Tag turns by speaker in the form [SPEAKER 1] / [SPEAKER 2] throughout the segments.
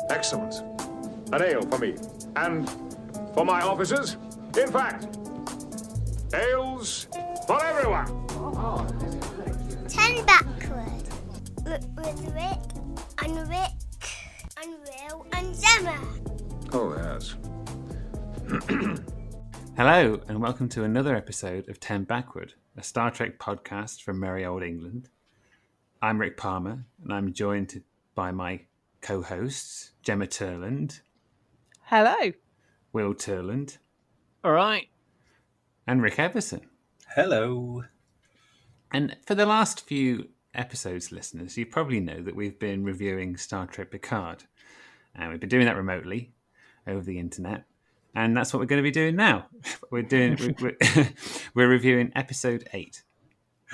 [SPEAKER 1] Excellent. An ale for me. And for my officers. In fact, ales for everyone.
[SPEAKER 2] 10 Backward. With Rick and Will and Gemma.
[SPEAKER 1] Oh, yes.
[SPEAKER 3] Hello, and welcome to another episode of 10Backward, a Star Trek podcast from merry old England. I'm Rick Palmer, and I'm joined by my co-hosts, Gemma Turland.
[SPEAKER 4] Hello.
[SPEAKER 3] Will Turland.
[SPEAKER 5] All right.
[SPEAKER 3] And Rick Everson.
[SPEAKER 6] Hello.
[SPEAKER 3] And for the last few episodes, listeners, you probably know that we've been reviewing Star Trek Picard. And we've been doing that remotely over the internet. And that's what we're going to be doing now. We're reviewing episode 8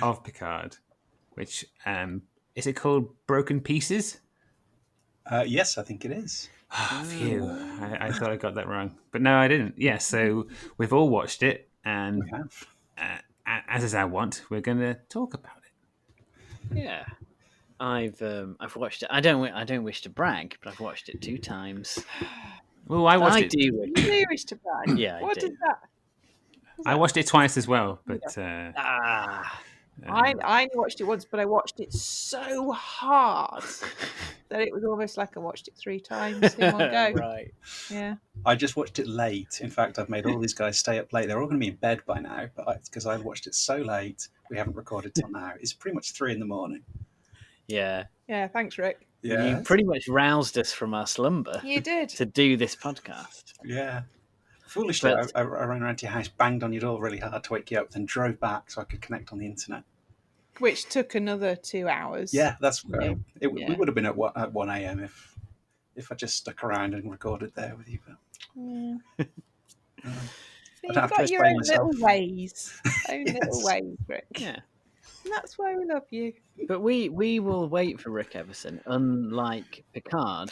[SPEAKER 3] of Picard, which is it called Broken Pieces?
[SPEAKER 6] Yes, I think it is.
[SPEAKER 3] Phew. I thought I got that wrong. But no, I didn't. Yeah, so we've all watched it. And
[SPEAKER 6] We have.
[SPEAKER 3] as is our want, we're going to talk about it.
[SPEAKER 5] Yeah, I've watched it. I don't wish to brag, but I've watched it 2 times.
[SPEAKER 3] Well, I watched it.
[SPEAKER 5] do.
[SPEAKER 4] You wish to brag.
[SPEAKER 5] Yeah,
[SPEAKER 4] What
[SPEAKER 5] I
[SPEAKER 4] is
[SPEAKER 5] do.
[SPEAKER 4] that?
[SPEAKER 3] I watched it twice as well, but
[SPEAKER 4] I only watched it once, but I watched it so hard that it was almost like I watched it 3 times in one go.
[SPEAKER 5] Right.
[SPEAKER 4] Yeah.
[SPEAKER 6] I just watched it late. In fact, I've made all these guys stay up late. They're all going to be in bed by now, but because I've watched it so late, we haven't recorded till now. It's pretty much 3 a.m.
[SPEAKER 5] Yeah.
[SPEAKER 4] Yeah, thanks, Rick.
[SPEAKER 5] You pretty much roused us from our slumber
[SPEAKER 4] You did.
[SPEAKER 5] to do this podcast.
[SPEAKER 6] Yeah. Foolishly,
[SPEAKER 5] But-
[SPEAKER 6] I ran around to your house, banged on your door really hard to wake you up, then drove back so I could connect on the internet.
[SPEAKER 4] Which took another 2 hours.
[SPEAKER 6] Yeah, that's
[SPEAKER 4] Yeah.
[SPEAKER 6] We
[SPEAKER 4] Yeah.
[SPEAKER 6] would have been at 1 a.m. if I just stuck around and recorded there with you. But
[SPEAKER 4] Yeah.
[SPEAKER 6] I'd
[SPEAKER 4] You've
[SPEAKER 6] have to
[SPEAKER 4] got your
[SPEAKER 6] explain
[SPEAKER 4] own
[SPEAKER 6] myself.
[SPEAKER 4] little ways. Own little
[SPEAKER 6] Yes.
[SPEAKER 4] ways, Rick.
[SPEAKER 5] Yeah.
[SPEAKER 4] And that's why we love you.
[SPEAKER 5] But we will wait for Rick Everson, unlike Picard,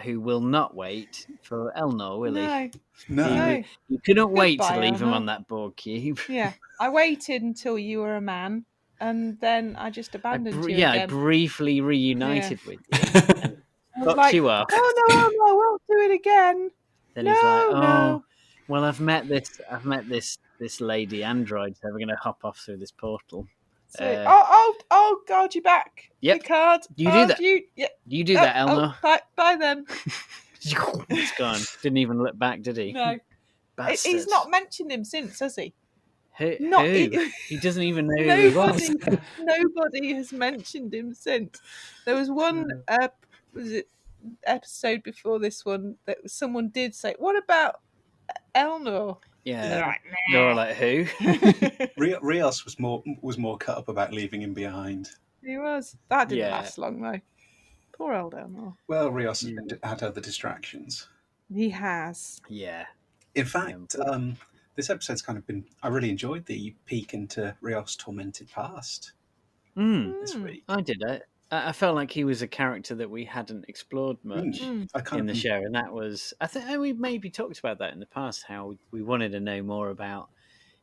[SPEAKER 5] who will not wait for Elnor, will he?
[SPEAKER 4] No.
[SPEAKER 6] No.
[SPEAKER 5] You couldn't wait to
[SPEAKER 4] Goodbye,
[SPEAKER 5] leave him
[SPEAKER 4] Elnor.
[SPEAKER 5] on that Borg cube.
[SPEAKER 4] Yeah. I waited until you were a man, and then I just abandoned you
[SPEAKER 5] I
[SPEAKER 4] again.
[SPEAKER 5] briefly reunited with you. And
[SPEAKER 4] I was
[SPEAKER 5] got
[SPEAKER 4] like,
[SPEAKER 5] you off.
[SPEAKER 4] Oh no, I won't do it again.
[SPEAKER 5] Then
[SPEAKER 4] no,
[SPEAKER 5] he's like, "Oh,
[SPEAKER 4] no.
[SPEAKER 5] well, I've met this lady android, so we're going to hop off through this portal."
[SPEAKER 4] So, oh, God, you're back.
[SPEAKER 5] Yep.
[SPEAKER 4] Picard.
[SPEAKER 5] You do that.
[SPEAKER 4] Yeah.
[SPEAKER 5] You do that, Elnor.
[SPEAKER 4] Bye then.
[SPEAKER 5] He's gone. Didn't even look back, did he?
[SPEAKER 4] No,
[SPEAKER 5] Bastard.
[SPEAKER 4] he's not mentioned him since, has he?
[SPEAKER 5] Who?
[SPEAKER 4] not-
[SPEAKER 5] Who? He doesn't even know who he was.
[SPEAKER 4] Nobody has mentioned him since. There was one was it episode before this one that someone did say, "What about Elnor?"
[SPEAKER 5] Yeah.
[SPEAKER 4] They're like,
[SPEAKER 5] You're like, who?
[SPEAKER 6] Rios was more cut up about leaving him behind.
[SPEAKER 4] He was. That didn't
[SPEAKER 5] Yeah.
[SPEAKER 4] last long though. Poor old Elnor.
[SPEAKER 6] Well, Rios had other distractions.
[SPEAKER 4] He has.
[SPEAKER 5] Yeah.
[SPEAKER 6] In fact, this episode's kind of been. I really enjoyed the peek into Rios' tormented past this week.
[SPEAKER 5] I did it. I felt like he was a character that we hadn't explored much
[SPEAKER 6] I kind
[SPEAKER 5] in the
[SPEAKER 6] of
[SPEAKER 5] show, and that was. I think we maybe talked about that in the past. How we wanted to know more about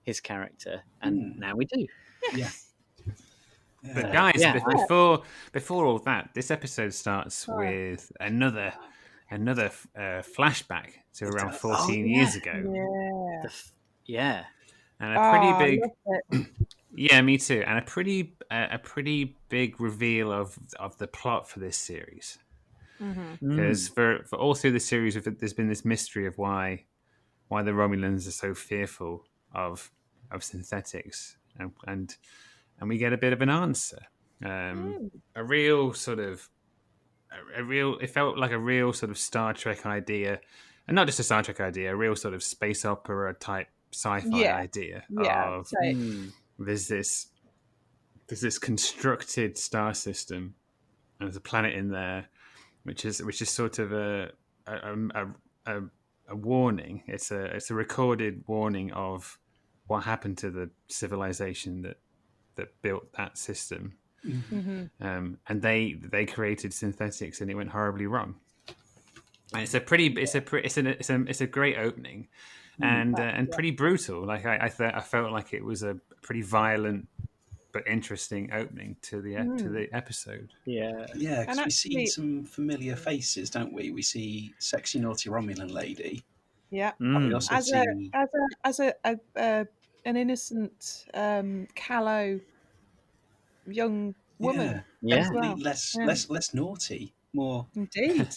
[SPEAKER 5] his character, and now we do.
[SPEAKER 6] Yeah.
[SPEAKER 3] But guys,
[SPEAKER 5] Yeah.
[SPEAKER 3] before all that, this episode starts with another flashback to around 14 years ago,
[SPEAKER 4] Yeah.
[SPEAKER 5] Yeah.
[SPEAKER 3] and a pretty big.
[SPEAKER 4] I love it.
[SPEAKER 3] Yeah, me too. And a pretty big reveal of the plot for this series. Because for all through the series, there's been this mystery of why the Romulans are so fearful of synthetics, and we get a bit of an answer. It felt like a real sort of Star Trek idea, and not just a Star Trek idea, a real sort of space opera type sci-fi idea of.
[SPEAKER 4] So,
[SPEAKER 3] There's this constructed star system, and there's a planet in there, which is sort of a warning. It's a recorded warning of what happened to the civilization that built that system, and they created synthetics, and it went horribly wrong. And it's a great opening. And pretty brutal. Like I felt like it was a pretty violent but interesting opening to the episode.
[SPEAKER 5] Yeah.
[SPEAKER 6] Yeah, because
[SPEAKER 4] And
[SPEAKER 6] we see
[SPEAKER 4] actually-
[SPEAKER 6] some familiar faces, don't we? We see sexy naughty Romulan lady.
[SPEAKER 4] Yeah.
[SPEAKER 6] And we also
[SPEAKER 4] As
[SPEAKER 6] see
[SPEAKER 4] an innocent, callow young woman.
[SPEAKER 5] Yeah.
[SPEAKER 4] as well.
[SPEAKER 6] less naughty, more
[SPEAKER 4] Indeed.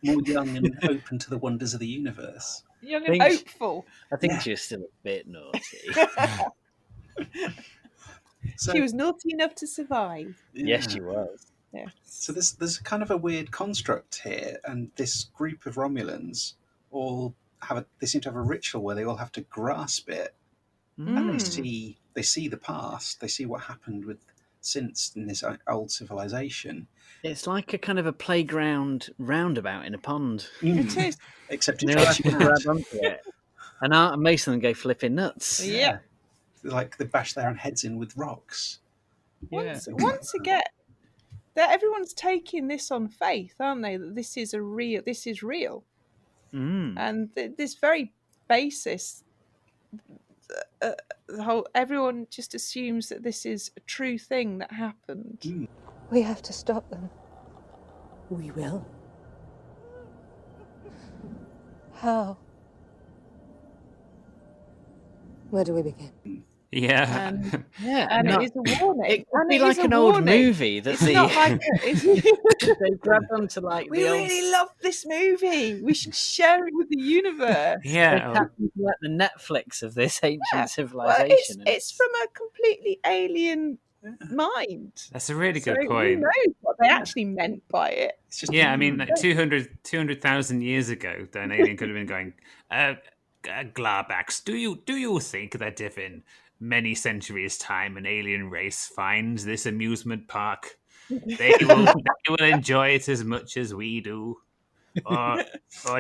[SPEAKER 6] young and open to the wonders of the universe.
[SPEAKER 4] Young and
[SPEAKER 5] Think-
[SPEAKER 4] hopeful.
[SPEAKER 5] I think
[SPEAKER 6] Yeah.
[SPEAKER 5] she was still a bit naughty.
[SPEAKER 6] So,
[SPEAKER 4] She was naughty enough to survive.
[SPEAKER 5] Yes,
[SPEAKER 6] yeah.
[SPEAKER 5] she was.
[SPEAKER 4] Yes.
[SPEAKER 6] So there's kind of a weird construct here, and this group of Romulans all they seem to have a ritual where they all have to grasp it, and they see the past, they see what happened since in this old civilization.
[SPEAKER 5] It's like a kind of a playground roundabout in a pond.
[SPEAKER 4] It is.
[SPEAKER 6] Except
[SPEAKER 5] And
[SPEAKER 6] it's
[SPEAKER 5] they all have
[SPEAKER 6] actually
[SPEAKER 5] to
[SPEAKER 6] mad.
[SPEAKER 5] grab onto it. And most of them go flipping nuts.
[SPEAKER 4] Yeah.
[SPEAKER 6] Like they bash their own heads in with rocks.
[SPEAKER 4] Once again, that everyone's taking this on faith, aren't they? That this is real. And this very basis, everyone just assumes that this is a true thing that happened.
[SPEAKER 7] We have to stop them. We will. How? Where do we begin?
[SPEAKER 3] Yeah.
[SPEAKER 5] Yeah.
[SPEAKER 4] And
[SPEAKER 5] no,
[SPEAKER 4] it is a warning.
[SPEAKER 5] it could
[SPEAKER 4] And
[SPEAKER 5] be
[SPEAKER 4] it
[SPEAKER 5] like
[SPEAKER 4] is a
[SPEAKER 5] an old
[SPEAKER 4] warning.
[SPEAKER 5] movie that
[SPEAKER 4] It's not like
[SPEAKER 5] they grabbed onto like
[SPEAKER 4] we
[SPEAKER 5] the old.
[SPEAKER 4] really love this movie. We should share it with the universe.
[SPEAKER 5] They
[SPEAKER 3] Yeah.
[SPEAKER 5] tapped into like the Netflix of this ancient
[SPEAKER 4] Well,
[SPEAKER 5] civilization. and
[SPEAKER 4] it's from a completely alien mind.
[SPEAKER 3] That's a really
[SPEAKER 4] So
[SPEAKER 3] good
[SPEAKER 4] who
[SPEAKER 3] point.
[SPEAKER 4] knows what they actually meant by it?
[SPEAKER 6] It's just
[SPEAKER 3] Yeah, I mean, like 200,000 years ago, an alien could have been going, Glabax, do you think that if in many centuries' time an alien race finds this amusement park, they will enjoy it as much as we do? Or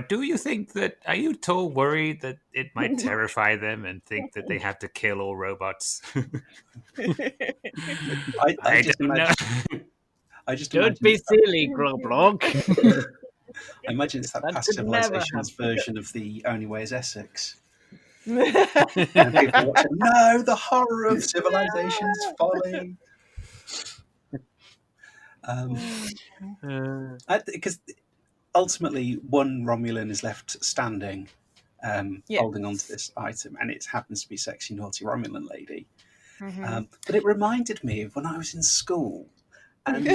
[SPEAKER 3] do you think that, are you at all worried that it might terrify them and think that they have to kill all robots?
[SPEAKER 6] I just
[SPEAKER 3] don't know.
[SPEAKER 6] imagine. I just
[SPEAKER 5] Don't
[SPEAKER 6] imagine
[SPEAKER 5] be
[SPEAKER 6] it's that-
[SPEAKER 5] silly, Groblog.
[SPEAKER 6] I imagine it's that
[SPEAKER 5] That
[SPEAKER 6] past
[SPEAKER 5] could never
[SPEAKER 6] civilization's
[SPEAKER 5] happen.
[SPEAKER 6] version of The Only Way is Essex. And people watching, no, the horror of civilization's folly. Because ultimately, one Romulan is left standing, holding on to this item, and it happens to be sexy, naughty Romulan lady. But it reminded me of when I was in school. And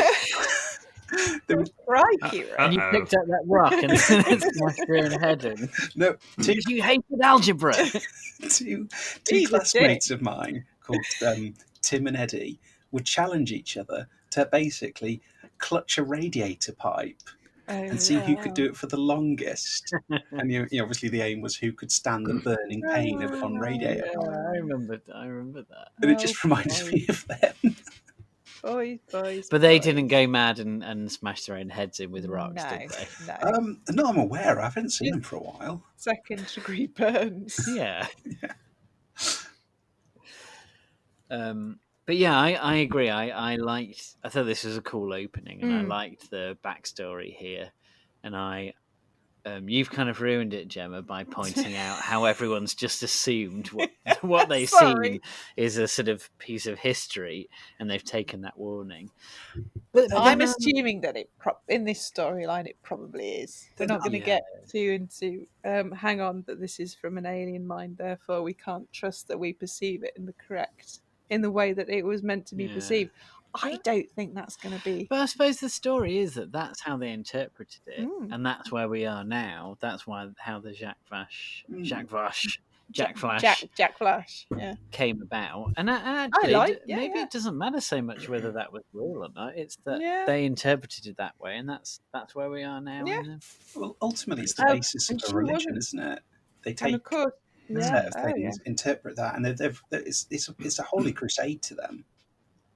[SPEAKER 6] there was,
[SPEAKER 4] Crikey, right?
[SPEAKER 5] And you picked up that rock and smashed your own head in.
[SPEAKER 6] no, two,
[SPEAKER 5] Because you hated algebra.
[SPEAKER 6] two
[SPEAKER 4] He's a
[SPEAKER 6] classmates of mine called Tim and Eddie would challenge each other to basically clutch a radiator pipe and see who could do it for the longest. And obviously the aim was who could stand the burning pain of on radiator
[SPEAKER 5] Yeah,
[SPEAKER 6] pipe.
[SPEAKER 5] I remember that.
[SPEAKER 6] And it just reminded me of them.
[SPEAKER 4] Boys.
[SPEAKER 5] But they didn't go mad and smash their own heads in with rocks,
[SPEAKER 4] No,
[SPEAKER 5] did they?
[SPEAKER 4] no.
[SPEAKER 6] No, I'm aware. I haven't seen them for a while.
[SPEAKER 4] Second degree burns.
[SPEAKER 5] Yeah. But yeah, I agree. I thought this was a cool opening, and I liked the backstory here. And you've kind of ruined it, Gemma, by pointing out how everyone's just assumed what they've
[SPEAKER 4] Sorry.
[SPEAKER 5] seen is a sort of piece of history, and they've taken that warning. But
[SPEAKER 4] I'm assuming that in this storyline it probably is. They're not going to
[SPEAKER 6] Yeah.
[SPEAKER 4] get too into hang on, that this is from an alien mind, therefore we can't trust that we perceive it in the way that it was meant to be
[SPEAKER 5] Yeah.
[SPEAKER 4] perceived. I don't think that's going to be.
[SPEAKER 5] But I suppose the story is that that's how they interpreted it, and that's where we are now. That's how the Jack Flash
[SPEAKER 4] Jack Flash. Yeah.
[SPEAKER 5] came about. And actually, maybe
[SPEAKER 4] yeah.
[SPEAKER 5] it doesn't matter so much whether that was real or not. It's that
[SPEAKER 4] Yeah.
[SPEAKER 5] they interpreted it that way, and that's where we are now.
[SPEAKER 4] Yeah.
[SPEAKER 6] Well, ultimately, it's the basis
[SPEAKER 4] and
[SPEAKER 6] of
[SPEAKER 4] she
[SPEAKER 6] a religion,
[SPEAKER 4] wasn't-
[SPEAKER 6] isn't it? They
[SPEAKER 4] And
[SPEAKER 6] take
[SPEAKER 4] of course,
[SPEAKER 6] they interpret that, and it's a holy crusade to them.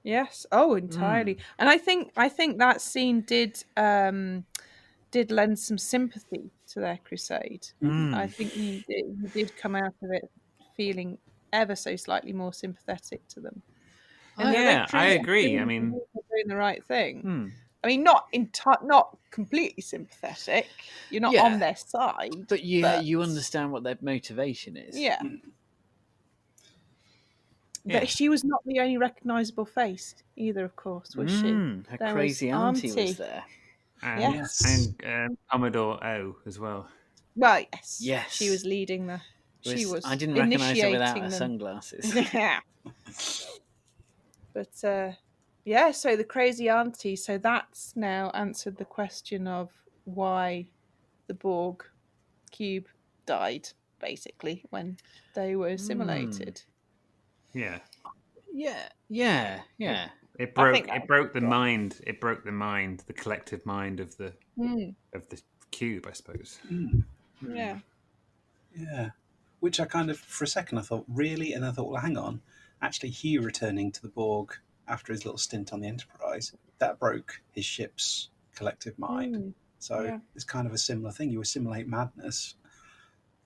[SPEAKER 4] Yes. Oh, entirely. And I think that scene did lend some sympathy to their crusade. I think you did come out of it feeling ever so slightly more sympathetic to them. And they're
[SPEAKER 3] Yeah, I
[SPEAKER 4] literally
[SPEAKER 3] agree. I mean,
[SPEAKER 4] doing the right thing. I mean, not completely sympathetic. You're not
[SPEAKER 5] Yeah.
[SPEAKER 4] on their side,
[SPEAKER 5] But you understand what their motivation is.
[SPEAKER 4] Yeah. But she was not the only recognisable face either, of course, was she?
[SPEAKER 5] Her
[SPEAKER 4] There
[SPEAKER 5] crazy
[SPEAKER 4] was
[SPEAKER 5] auntie
[SPEAKER 4] Auntie.
[SPEAKER 5] was there.
[SPEAKER 3] And Commodore O as well.
[SPEAKER 4] Well, yes.
[SPEAKER 5] Yes.
[SPEAKER 4] She was leading the... She was
[SPEAKER 5] I didn't recognise her without her
[SPEAKER 4] initiating them.
[SPEAKER 5] sunglasses.
[SPEAKER 4] Yeah. But, so the crazy auntie, so that's now answered the question of why the Borg cube died, basically, when they were assimilated.
[SPEAKER 3] Yeah.
[SPEAKER 5] Yeah.
[SPEAKER 3] It broke the mind. It broke the mind, the collective mind of the cube, I suppose.
[SPEAKER 4] Yeah.
[SPEAKER 6] Yeah. Which I kind of, for a second, I thought, really? And I thought, well, hang on. Actually, Hugh returning to the Borg after his little stint on the Enterprise, that broke his ship's collective mind. So it's kind of a similar thing. You assimilate madness,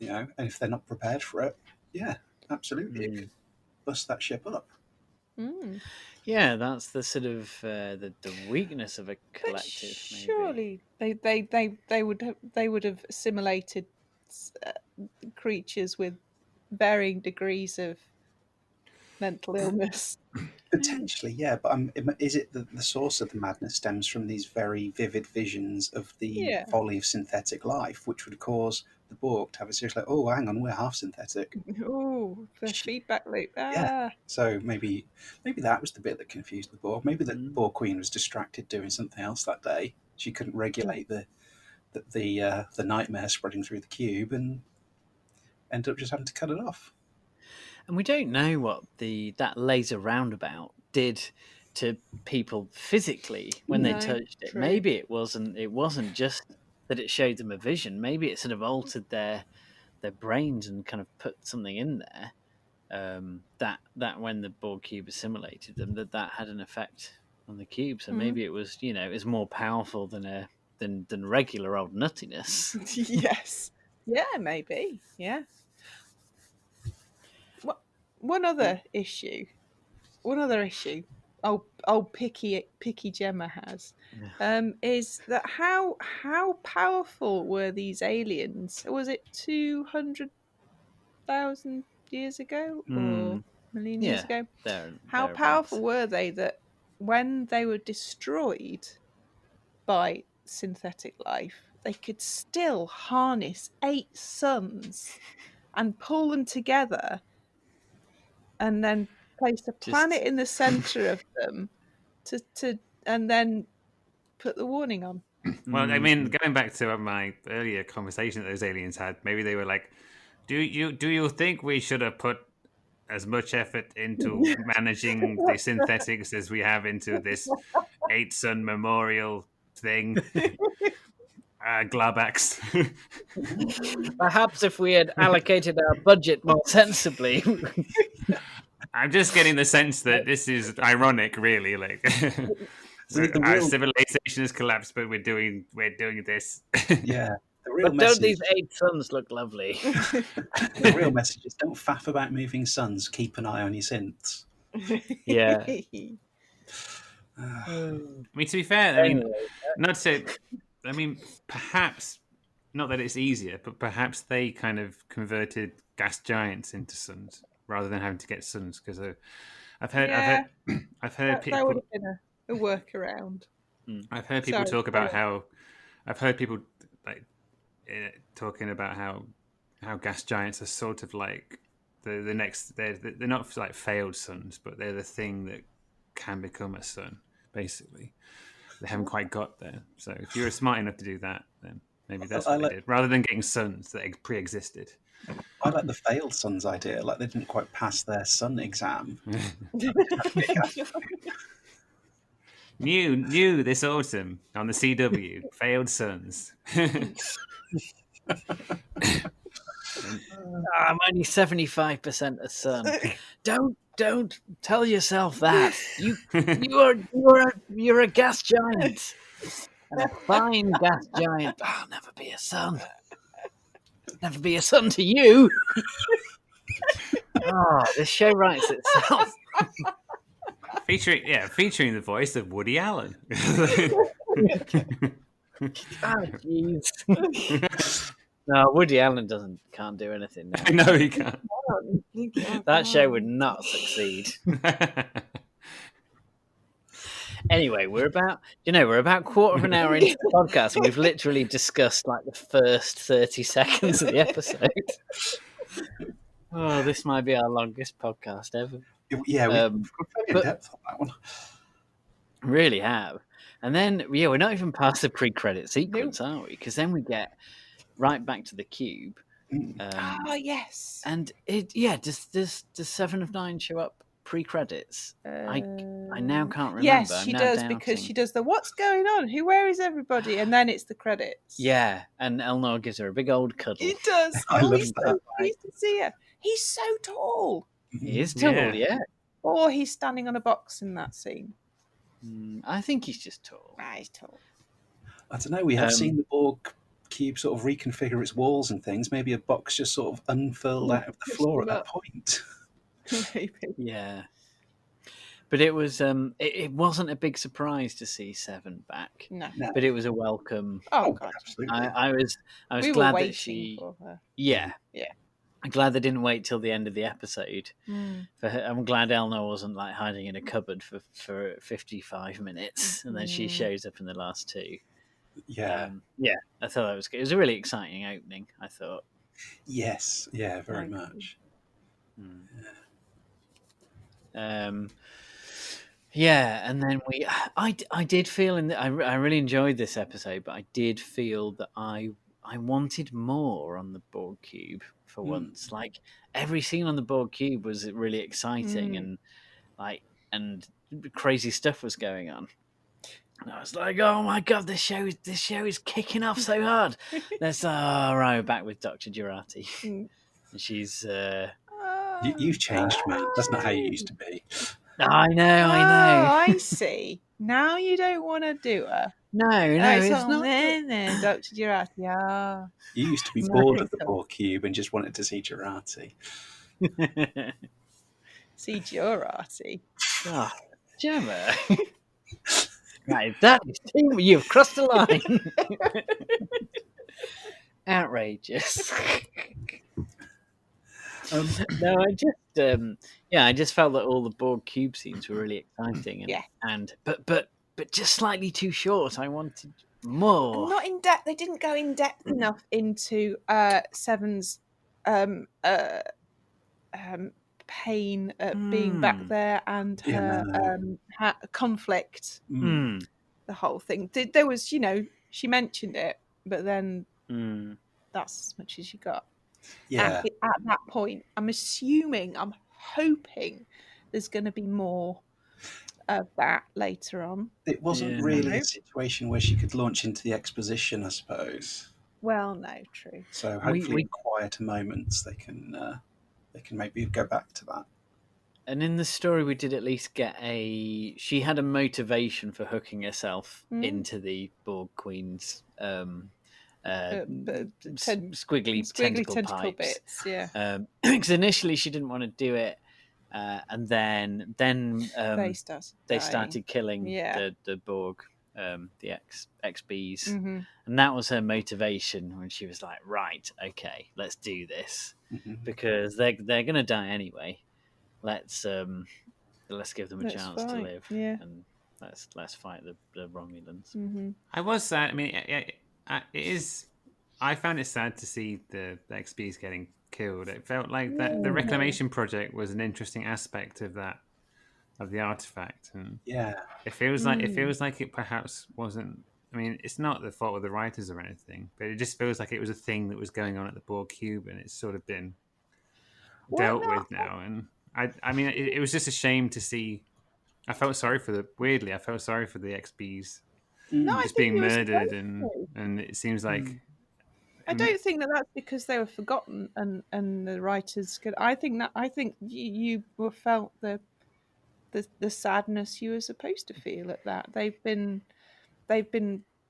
[SPEAKER 6] and if they're not prepared for it, absolutely, it could bust that ship up.
[SPEAKER 5] Yeah, that's the sort of the weakness of a collective.
[SPEAKER 4] But surely they would have assimilated creatures with varying degrees of mental illness.
[SPEAKER 6] Potentially, yeah, but is it that the source of the madness stems from these very vivid visions of the folly of synthetic life, which would cause the Borg to have a serious like, oh, hang on, we're half synthetic.
[SPEAKER 4] Oh, the feedback loop.
[SPEAKER 6] Yeah. So maybe that was the bit that confused the Borg. Maybe the Borg Queen was distracted doing something else that day. She couldn't regulate the nightmare spreading through the cube and ended up just having to cut it off.
[SPEAKER 5] And we don't know what that laser roundabout did to people physically when they touched it.
[SPEAKER 4] True.
[SPEAKER 5] Maybe it wasn't just that it showed them a vision. Maybe it sort of altered their brains and kind of put something in there that when the Borg cube assimilated them, that had an effect on the cube. So maybe it was it was more powerful than regular old nuttiness.
[SPEAKER 4] Yes. Yeah, maybe. Yeah. One other issue. Old picky Gemma has, is that how powerful were these aliens? Was it 200,000 years ago or a million years ago? How powerful were they that when they were destroyed by synthetic life, they could still harness 8 suns and pull them together and then place a planet in the center of them and then put the warning on.
[SPEAKER 3] Well, I mean, going back to my earlier conversation that those aliens had, maybe they were like, do you think we should have put as much effort into managing the synthetics as we have into this 8-sun memorial thing? Glabax.
[SPEAKER 5] Perhaps if we had allocated our budget more sensibly.
[SPEAKER 3] I'm just getting the sense that this is ironic, really. Like, our civilization has collapsed, but we're doing this.
[SPEAKER 6] Yeah. The real
[SPEAKER 5] but
[SPEAKER 6] message,
[SPEAKER 5] don't these 8 suns look lovely?
[SPEAKER 6] The real message is don't faff about moving suns. Keep an eye on your synths.
[SPEAKER 5] Yeah.
[SPEAKER 3] I mean, to be fair, perhaps, not that it's easier, but perhaps they kind of converted gas giants into suns rather than having to get suns. Because I've heard people.
[SPEAKER 4] That would have been a workaround.
[SPEAKER 3] I've heard people talk about how. I've heard people talking about how gas giants are sort of like the next. They're not like failed suns, but they're the thing that can become a sun. Basically, they haven't quite got there. So if you were smart enough to do that, then maybe that's what they did, rather than getting suns that pre-existed.
[SPEAKER 6] I like the failed suns idea. Like they didn't quite pass their sun exam.
[SPEAKER 3] New this autumn on the CW, failed suns.
[SPEAKER 5] I'm only 75% a sun. Don't tell yourself that. You're a gas giant. And a fine gas giant. I'll never be a sun. Never be a son to you. This show writes itself.
[SPEAKER 3] Featuring the voice of Woody Allen.
[SPEAKER 5] Jeez. No, Woody Allen can't do anything now.
[SPEAKER 3] No, he can't.
[SPEAKER 5] That show would not succeed. Anyway, we're about quarter of an hour into the podcast, and we've literally discussed like the first 30 seconds of the episode. Oh, this might be our longest podcast ever.
[SPEAKER 6] Yeah, we've gone fairly in depth on that one.
[SPEAKER 5] Really have. And then, we're not even past the pre-credit sequence, are we? Because then we get right back to the cube.
[SPEAKER 4] Yes.
[SPEAKER 5] And does 7 of 9 show up pre-credits? I now can't remember.
[SPEAKER 4] Yes, she does, because she does the "what's going on? Where is everybody?" And then it's the credits.
[SPEAKER 5] Yeah, and Elnor gives her a big old cuddle.
[SPEAKER 4] He does.
[SPEAKER 6] I love
[SPEAKER 4] he's
[SPEAKER 6] that.
[SPEAKER 4] so pleased to see her. He's so tall.
[SPEAKER 5] He is tall, yeah.
[SPEAKER 4] Or he's standing on a box in that scene.
[SPEAKER 5] I think he's just tall.
[SPEAKER 4] He's tall.
[SPEAKER 6] I don't know. We have seen the Borg cube sort of reconfigure its walls and things. Maybe a box just sort of unfurled out of the floor at that point.
[SPEAKER 4] Maybe.
[SPEAKER 5] Yeah. But it was it wasn't a big surprise to see 7 back.
[SPEAKER 4] No.
[SPEAKER 5] But it was a welcome.
[SPEAKER 4] Oh God,
[SPEAKER 6] absolutely.
[SPEAKER 5] I was
[SPEAKER 4] we
[SPEAKER 5] glad
[SPEAKER 4] were
[SPEAKER 5] that
[SPEAKER 4] waiting
[SPEAKER 5] she
[SPEAKER 4] for her.
[SPEAKER 5] Yeah.
[SPEAKER 4] Yeah.
[SPEAKER 5] I'm glad they didn't wait till the end of the episode. For her. I'm glad Elnor wasn't like hiding in a cupboard for 55 minutes, and then she shows up in the last 2.
[SPEAKER 6] Yeah.
[SPEAKER 5] I thought that was good. It was a really exciting opening, I thought.
[SPEAKER 6] Yes. Yeah. Very much.
[SPEAKER 5] Yeah, and then I did feel I really enjoyed this episode, but I did feel that I wanted more on the Borg cube for once. Like every scene on the Borg cube was really exciting, and crazy stuff was going on. And I was like, oh my God, this show is kicking off so hard. Let's we're back with Dr. Jurati. And she's
[SPEAKER 6] You've changed, mate. That's not how you used to be.
[SPEAKER 5] I know.
[SPEAKER 4] I see. Now you don't want to do her.
[SPEAKER 5] No, it's not.
[SPEAKER 4] No, Dr. Jurati.
[SPEAKER 6] You used to be bored of the Borg cube and just wanted to see Jurati.
[SPEAKER 4] See Jurati.
[SPEAKER 5] Oh, Gemma. Right, that is too. You've crossed the line. Outrageous. No, I just felt that all the Borg cube scenes were really exciting, but just slightly too short. I wanted more.
[SPEAKER 4] Not in depth. They didn't go in depth enough into Seven's pain at being back there and her conflict. The whole thing. There was, she mentioned it, but then that's as much as you got.
[SPEAKER 6] Yeah.
[SPEAKER 4] At that point, I'm hoping there's going to be more of that later on.
[SPEAKER 6] It wasn't really a situation where she could launch into the exposition, I suppose.
[SPEAKER 4] Well, no, true.
[SPEAKER 6] So hopefully, in quieter moments, they can maybe go back to that.
[SPEAKER 5] And in the story, we did at least get she had a motivation for hooking herself into the Borg Queen's squiggly tentacle pipes.
[SPEAKER 4] Bits, yeah.
[SPEAKER 5] Because initially she didn't want to do it, and then they started killing the Borg, the XBs, and that was her motivation when she was like, right, okay, let's do this because they're gonna die anyway. Let's give them a chance to live, and let's fight the Romulans.
[SPEAKER 3] I was sad. I mean, it is. I found it sad to see the XBs getting killed. It felt like that the reclamation project was an interesting aspect of that, of the artifact, and it feels like it perhaps wasn't. I mean, it's not the fault of the writers or anything, but it just feels like it was a thing that was going on at the Borg cube, and it's sort of been dealt with now. And I mean, it was just a shame to see. I felt sorry for the XBs just being murdered, and it seems like.
[SPEAKER 4] I don't think that's because they were forgotten and the writers could. I think you felt the sadness you were supposed to feel at that. They've been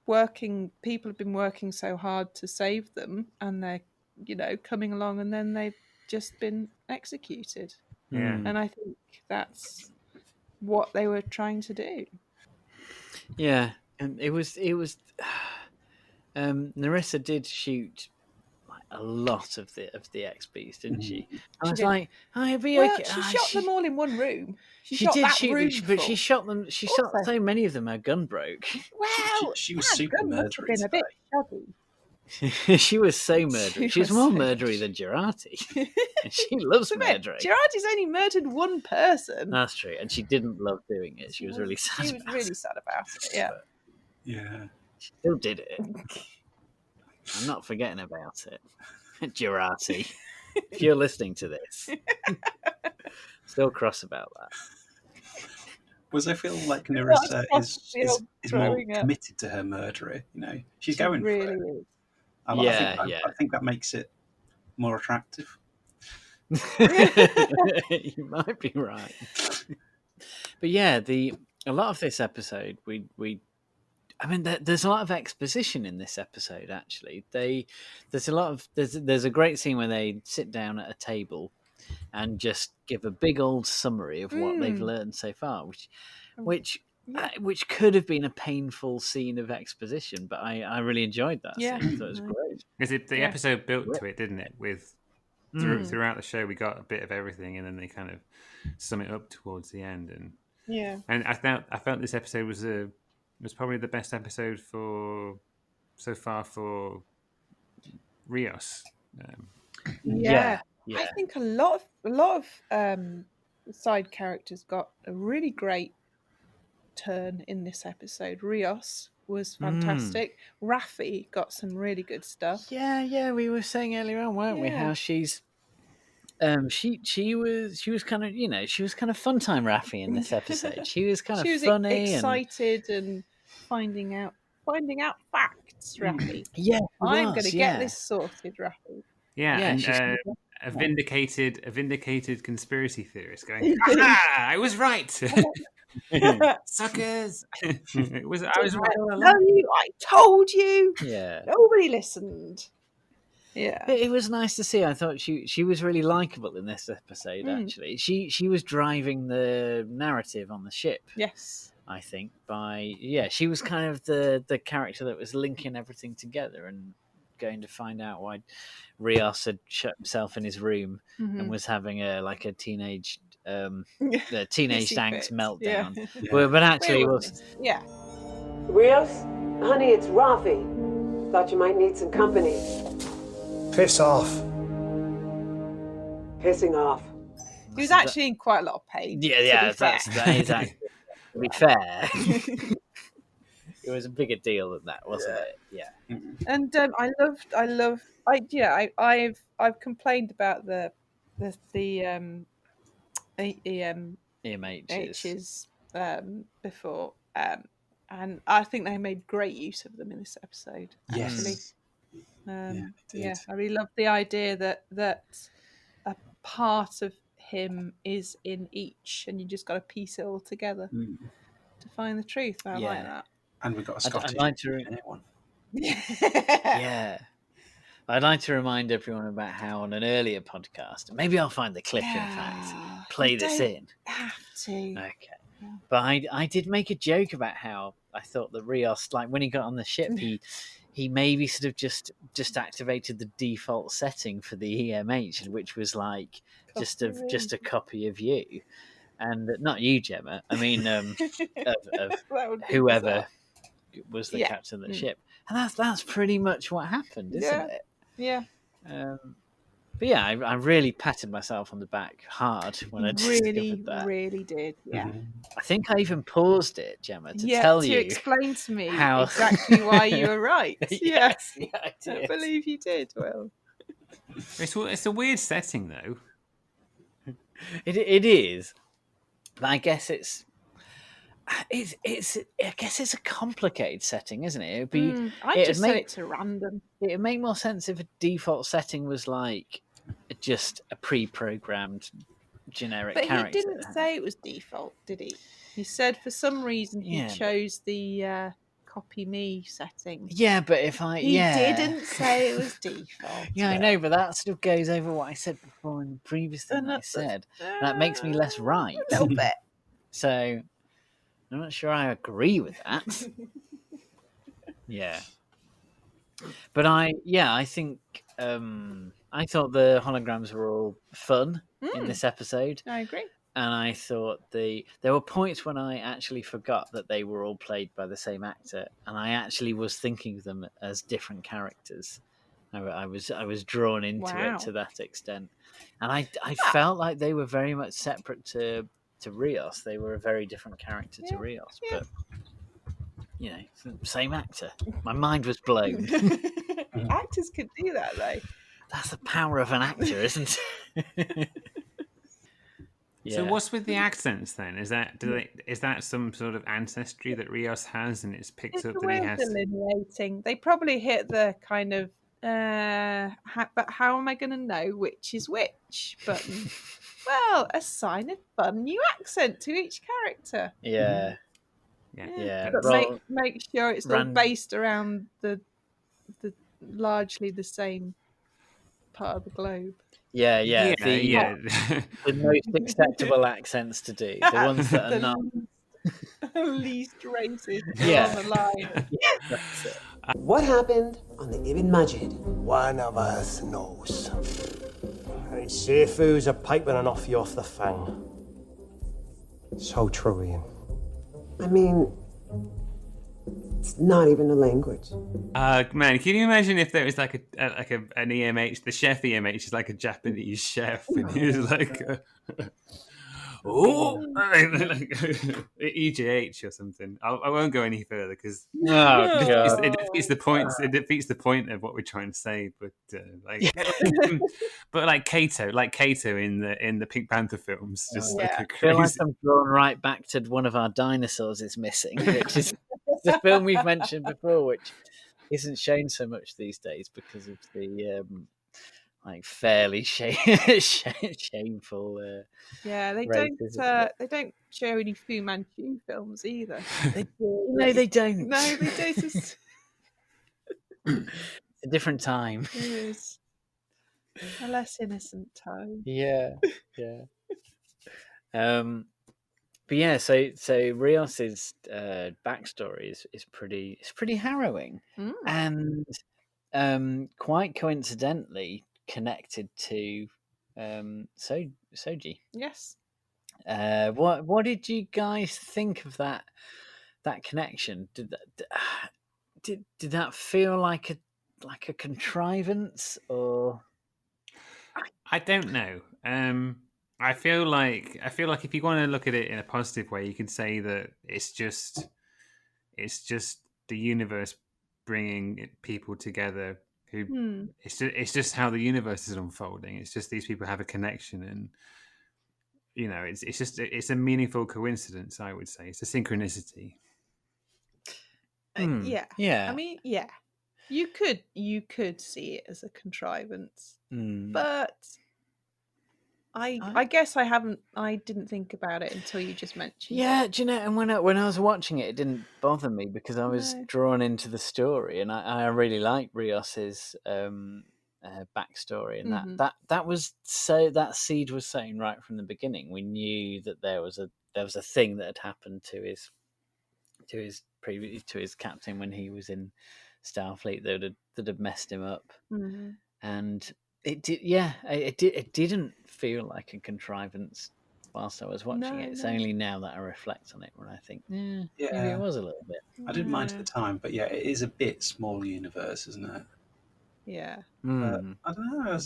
[SPEAKER 4] working. People have been working so hard to save them, and they're coming along, and then they've just been executed.
[SPEAKER 3] Yeah,
[SPEAKER 4] and I think that's what they were trying to do.
[SPEAKER 5] Yeah, and it was. Narissa did shoot a lot of the XPs, didn't she? I was
[SPEAKER 4] did.
[SPEAKER 5] like, oh, it'll be
[SPEAKER 4] Well,
[SPEAKER 5] okay.
[SPEAKER 4] she shot them all in one room. She
[SPEAKER 5] She
[SPEAKER 4] shot
[SPEAKER 5] did
[SPEAKER 4] that
[SPEAKER 5] shoot,
[SPEAKER 4] room
[SPEAKER 5] but she
[SPEAKER 4] full.
[SPEAKER 5] shot them. She shot
[SPEAKER 4] Also-
[SPEAKER 5] so many of them. Her gun broke.
[SPEAKER 4] Well,
[SPEAKER 6] She was
[SPEAKER 4] that
[SPEAKER 6] super
[SPEAKER 4] gun must have
[SPEAKER 6] murdery
[SPEAKER 4] been a bit
[SPEAKER 6] today.
[SPEAKER 4] shoddy.
[SPEAKER 5] She was so murdery. She was
[SPEAKER 4] was
[SPEAKER 5] more
[SPEAKER 4] so
[SPEAKER 5] murdery than Girardi. And she loves murdering.
[SPEAKER 4] Girardi's only murdered one person.
[SPEAKER 5] That's true, and she didn't love doing it. She was really sad.
[SPEAKER 4] She was
[SPEAKER 5] about
[SPEAKER 4] really
[SPEAKER 5] it.
[SPEAKER 4] sad about it. Yeah.
[SPEAKER 6] Yeah.
[SPEAKER 5] She still did it. I'm not forgetting about it, Girardi. If you're listening to this, still cross about that.
[SPEAKER 6] Was I feel like Narissa
[SPEAKER 4] That's
[SPEAKER 6] is more
[SPEAKER 4] growing up.
[SPEAKER 6] committed to her murderer? You know, she's
[SPEAKER 4] She
[SPEAKER 6] going
[SPEAKER 4] really
[SPEAKER 6] for it.
[SPEAKER 4] is.
[SPEAKER 6] I think that makes it more attractive.
[SPEAKER 5] You might be right. But yeah, a lot of this episode, there's a lot of exposition in this episode. Actually, there's a great scene where they sit down at a table and just give a big old summary of what they've learned so far, which could have been a painful scene of exposition, but I really enjoyed that.
[SPEAKER 4] Yeah.
[SPEAKER 5] Scene. So it was great.
[SPEAKER 3] Because the episode built to it, didn't it? With throughout the show, we got a bit of everything, and then they kind of sum it up towards the end. And I felt this episode was probably the best episode so far for Rios.
[SPEAKER 4] Yeah.
[SPEAKER 5] Yeah.
[SPEAKER 4] I think a lot of side characters got a really great turn in this episode. Rios was fantastic. Raffi got some really good stuff.
[SPEAKER 5] Yeah, we were saying earlier on, weren't we, how she's she was kind of, she was kind of fun time Raffi in this episode. She was kind of funny,
[SPEAKER 4] excited and finding out facts, Raffi.
[SPEAKER 5] Yeah,
[SPEAKER 4] I'm going to get this sorted, Raffi.
[SPEAKER 3] And a vindicated conspiracy theorist going, I was right. Suckers. I was right all along.
[SPEAKER 4] I told you.
[SPEAKER 5] Yeah.
[SPEAKER 4] Nobody listened. Yeah.
[SPEAKER 5] But it was nice to see. I thought she was really likable in this episode, actually. She was driving the narrative on the ship.
[SPEAKER 4] Yes.
[SPEAKER 5] I think she was kind of the character that was linking everything together and going to find out why Rios had shut himself in his room and was having a teenage angst meltdown.
[SPEAKER 4] Yeah.
[SPEAKER 5] But actually it was
[SPEAKER 8] Rios? Honey, it's Rafi. Thought you might need some company.
[SPEAKER 9] Piss off.
[SPEAKER 8] Pissing off.
[SPEAKER 4] He was actually in quite a lot of pain.
[SPEAKER 5] Yeah, that is actually, to be fair. It was a bigger deal than that, wasn't it? Yeah.
[SPEAKER 4] And I've complained about the EMHs before, and I think they made great use of them in this episode. Actually.
[SPEAKER 6] Yes.
[SPEAKER 4] I really love the idea that a part of him is in each, and you just got to piece it all together to find the truth. I like that.
[SPEAKER 6] And we've got a Scottish one.
[SPEAKER 5] Yeah. I'd like to remind everyone about how on an earlier podcast, maybe I'll find the clip, in fact, play this in.
[SPEAKER 4] Have to.
[SPEAKER 5] Okay. But I did make a joke about how I thought that Rios, when he got on the ship, he maybe sort of just activated the default setting for the EMH, which was just a copy of you. And not you, Gemma. I mean, of whoever was the captain of the ship. And that's pretty much what happened, isn't it?
[SPEAKER 4] Yeah.
[SPEAKER 5] But yeah, I really patted myself on the back hard when I discovered that.
[SPEAKER 4] Really did. Yeah.
[SPEAKER 5] I think I even paused it, Gemma, to tell you.
[SPEAKER 4] To explain to me
[SPEAKER 5] how
[SPEAKER 4] exactly why you were right.
[SPEAKER 5] Yes, yeah, I did.
[SPEAKER 4] I believe you did, Will.
[SPEAKER 3] It's a weird setting, though.
[SPEAKER 5] It is. But I guess it's a complicated setting, isn't it? It'd be.
[SPEAKER 4] I just set it to random.
[SPEAKER 5] It'd make more sense if a default setting was just a pre-programmed generic character.
[SPEAKER 4] But he didn't say it was default, did he? He said for some reason he chose the copy me setting.
[SPEAKER 5] Yeah, but he
[SPEAKER 4] didn't say it was default.
[SPEAKER 5] Yeah, I know, but that sort of goes over what I said before in the previous thing I said. That makes me less right.
[SPEAKER 4] A little bit.
[SPEAKER 5] So I'm not sure I agree with that. Yeah. But I think I thought the holograms were all fun in this episode.
[SPEAKER 4] I agree.
[SPEAKER 5] And I thought there were points when I actually forgot that they were all played by the same actor, and I actually was thinking of them as different characters. I was drawn into it to that extent, and I felt like they were very much separate to Rios. They were a very different character to Rios, but same actor. My mind was blown.
[SPEAKER 4] Actors could do that, though.
[SPEAKER 5] That's the power of an actor, isn't it?
[SPEAKER 3] Yeah. So what's with the accents then? Is that some sort of ancestry that Rios has, and it's picked up that he has?
[SPEAKER 4] Delineating. They probably hit the kind of but how am I going to know which is which button? Well, assign a fun new accent to each character.
[SPEAKER 5] Yeah.
[SPEAKER 4] But make sure it's all based around the largely the same part of the globe.
[SPEAKER 5] Yeah. The most acceptable accents to do. The ones that are not
[SPEAKER 4] least racist
[SPEAKER 5] Yeah.
[SPEAKER 4] on the line.
[SPEAKER 5] That's it.
[SPEAKER 8] What happened on the Ibn Majid?
[SPEAKER 9] One of us knows. And it's safe who's a piping and off you off the fang. So true, Ian.
[SPEAKER 8] I mean, it's not even a language.
[SPEAKER 3] Man, can you imagine if there was like an EMH? The chef EMH is like a Japanese chef, and he was like, EJH or something. I won't go any further because it defeats the point. It defeats the point of what we're trying to say. But like Kato in the Pink Panther films, just like a
[SPEAKER 5] I feel like
[SPEAKER 3] crazy.
[SPEAKER 5] I'm drawn right back to one of our dinosaurs is missing, which is the film we've mentioned before, which isn't shown so much these days because of the like fairly shameful.
[SPEAKER 4] They
[SPEAKER 5] racism.
[SPEAKER 4] don't show any Fu Manchu films either.
[SPEAKER 5] No, they don't.
[SPEAKER 4] No, they don't. It's
[SPEAKER 5] a different time.
[SPEAKER 4] It is a less innocent time.
[SPEAKER 5] Yeah. But yeah, so Rios's backstory is pretty harrowing, and quite coincidentally connected to Soji.
[SPEAKER 4] Yes.
[SPEAKER 5] What did you guys think of that connection? Did that feel like a contrivance, or
[SPEAKER 3] I don't know. I feel like if you want to look at it in a positive way, you can say that it's just the universe bringing people together. It's just how the universe is unfolding. It's just these people have a connection, and it's a meaningful coincidence. I would say it's a synchronicity.
[SPEAKER 4] Yeah. I mean, yeah, you could see it as a contrivance, but I guess I didn't think about it until you just mentioned it.
[SPEAKER 5] Yeah, do you know? And when I was watching it didn't bother me because I was drawn into the story, and I really like Rios's backstory, and that seed was sown right from the beginning. We knew that there was a thing that had happened to his captain when he was in Starfleet that had messed him up, and it didn't feel like a contrivance whilst I was watching it. It's only now that I reflect on it when I think, maybe it was a little bit.
[SPEAKER 6] I didn't mind at the time, but yeah, it is a bit small universe, isn't it?
[SPEAKER 4] Yeah.
[SPEAKER 6] I don't know.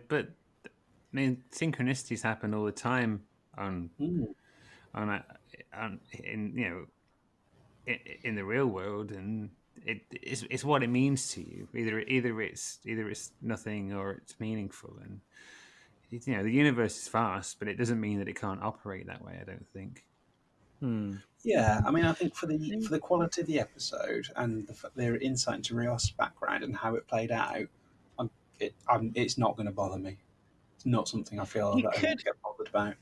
[SPEAKER 3] But I mean, synchronicities happen all the time in the real world, and it's what it means to you. Either it's nothing or it's meaningful, and the universe is vast, but it doesn't mean that it can't operate that way. I don't think.
[SPEAKER 6] Yeah, I mean, I think for the quality of the episode and their insight into Rios' background and how it played out, it's not going to bother me. It's not something I feel that I would get bothered about.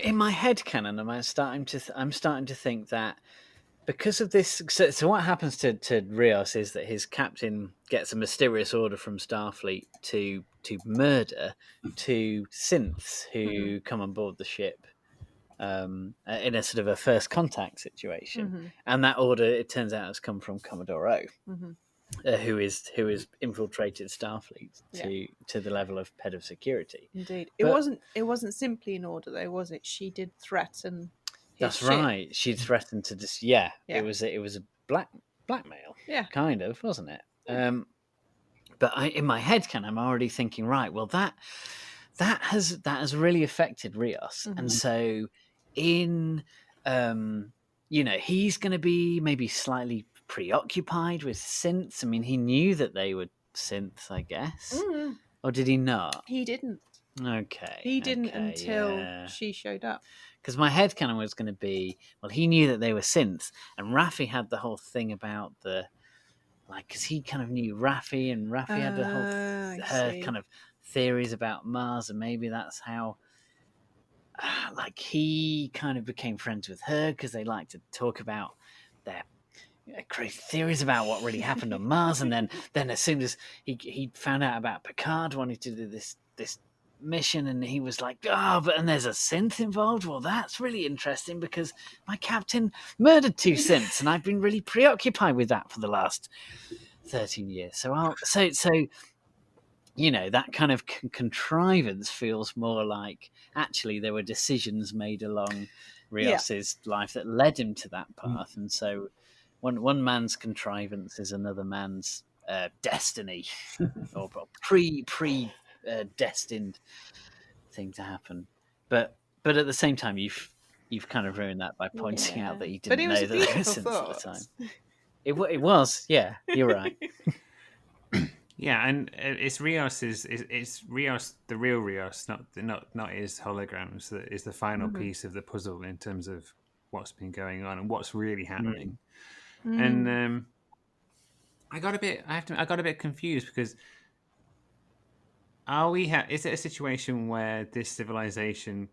[SPEAKER 5] In my head canon, I'm starting to think that because of this. So what happens to Rios is that his captain gets a mysterious order from Starfleet to murder two synths who come on board the ship in a sort of a first contact situation, and that order, it turns out, has come from Commodore O. who is infiltrated Starfleet to the level of head of security.
[SPEAKER 4] Indeed,
[SPEAKER 5] But
[SPEAKER 4] it wasn't simply an order, though, was it? She did threaten.
[SPEAKER 5] That's
[SPEAKER 4] ship.
[SPEAKER 5] right. She threatened to just It was a blackmail.
[SPEAKER 4] Yeah,
[SPEAKER 5] kind of, wasn't it? But in my head, I'm already thinking, right? Well, that has really affected Rios, and so in he's going to be maybe slightly preoccupied with synths. I mean, he knew that they were synths, I guess, or did he not?
[SPEAKER 4] He didn't.
[SPEAKER 5] Okay,
[SPEAKER 4] he didn't until she showed up.
[SPEAKER 5] Because my head was going to be, well, he knew that they were synths, and Raffi had the whole thing about because he kind of knew Raffi, and Raffi had the whole her kind of theories about Mars, and maybe that's how he kind of became friends with her, because they like to talk about their crazy theories about what really happened on Mars, and then as soon as he found out about Picard wanting to do this mission, and he was like, and there's a synth involved. Well, that's really interesting, because my captain murdered 2 synths, and I've been really preoccupied with that for the last 13 years. So that kind of contrivance feels more like actually there were decisions made along Rios's life that led him to that path, and so one man's contrivance is another man's destiny, or destined thing to happen. But at the same time, you've kind of ruined that by pointing out that he didn't know that they were synths at the time. It was, yeah, you're right.
[SPEAKER 3] Yeah, and it's Rios it's Rios, the real Rios, not his holograms, that is the final piece of the puzzle in terms of what's been going on and what's really happening. And I got a bit confused, because is it a situation where this civilization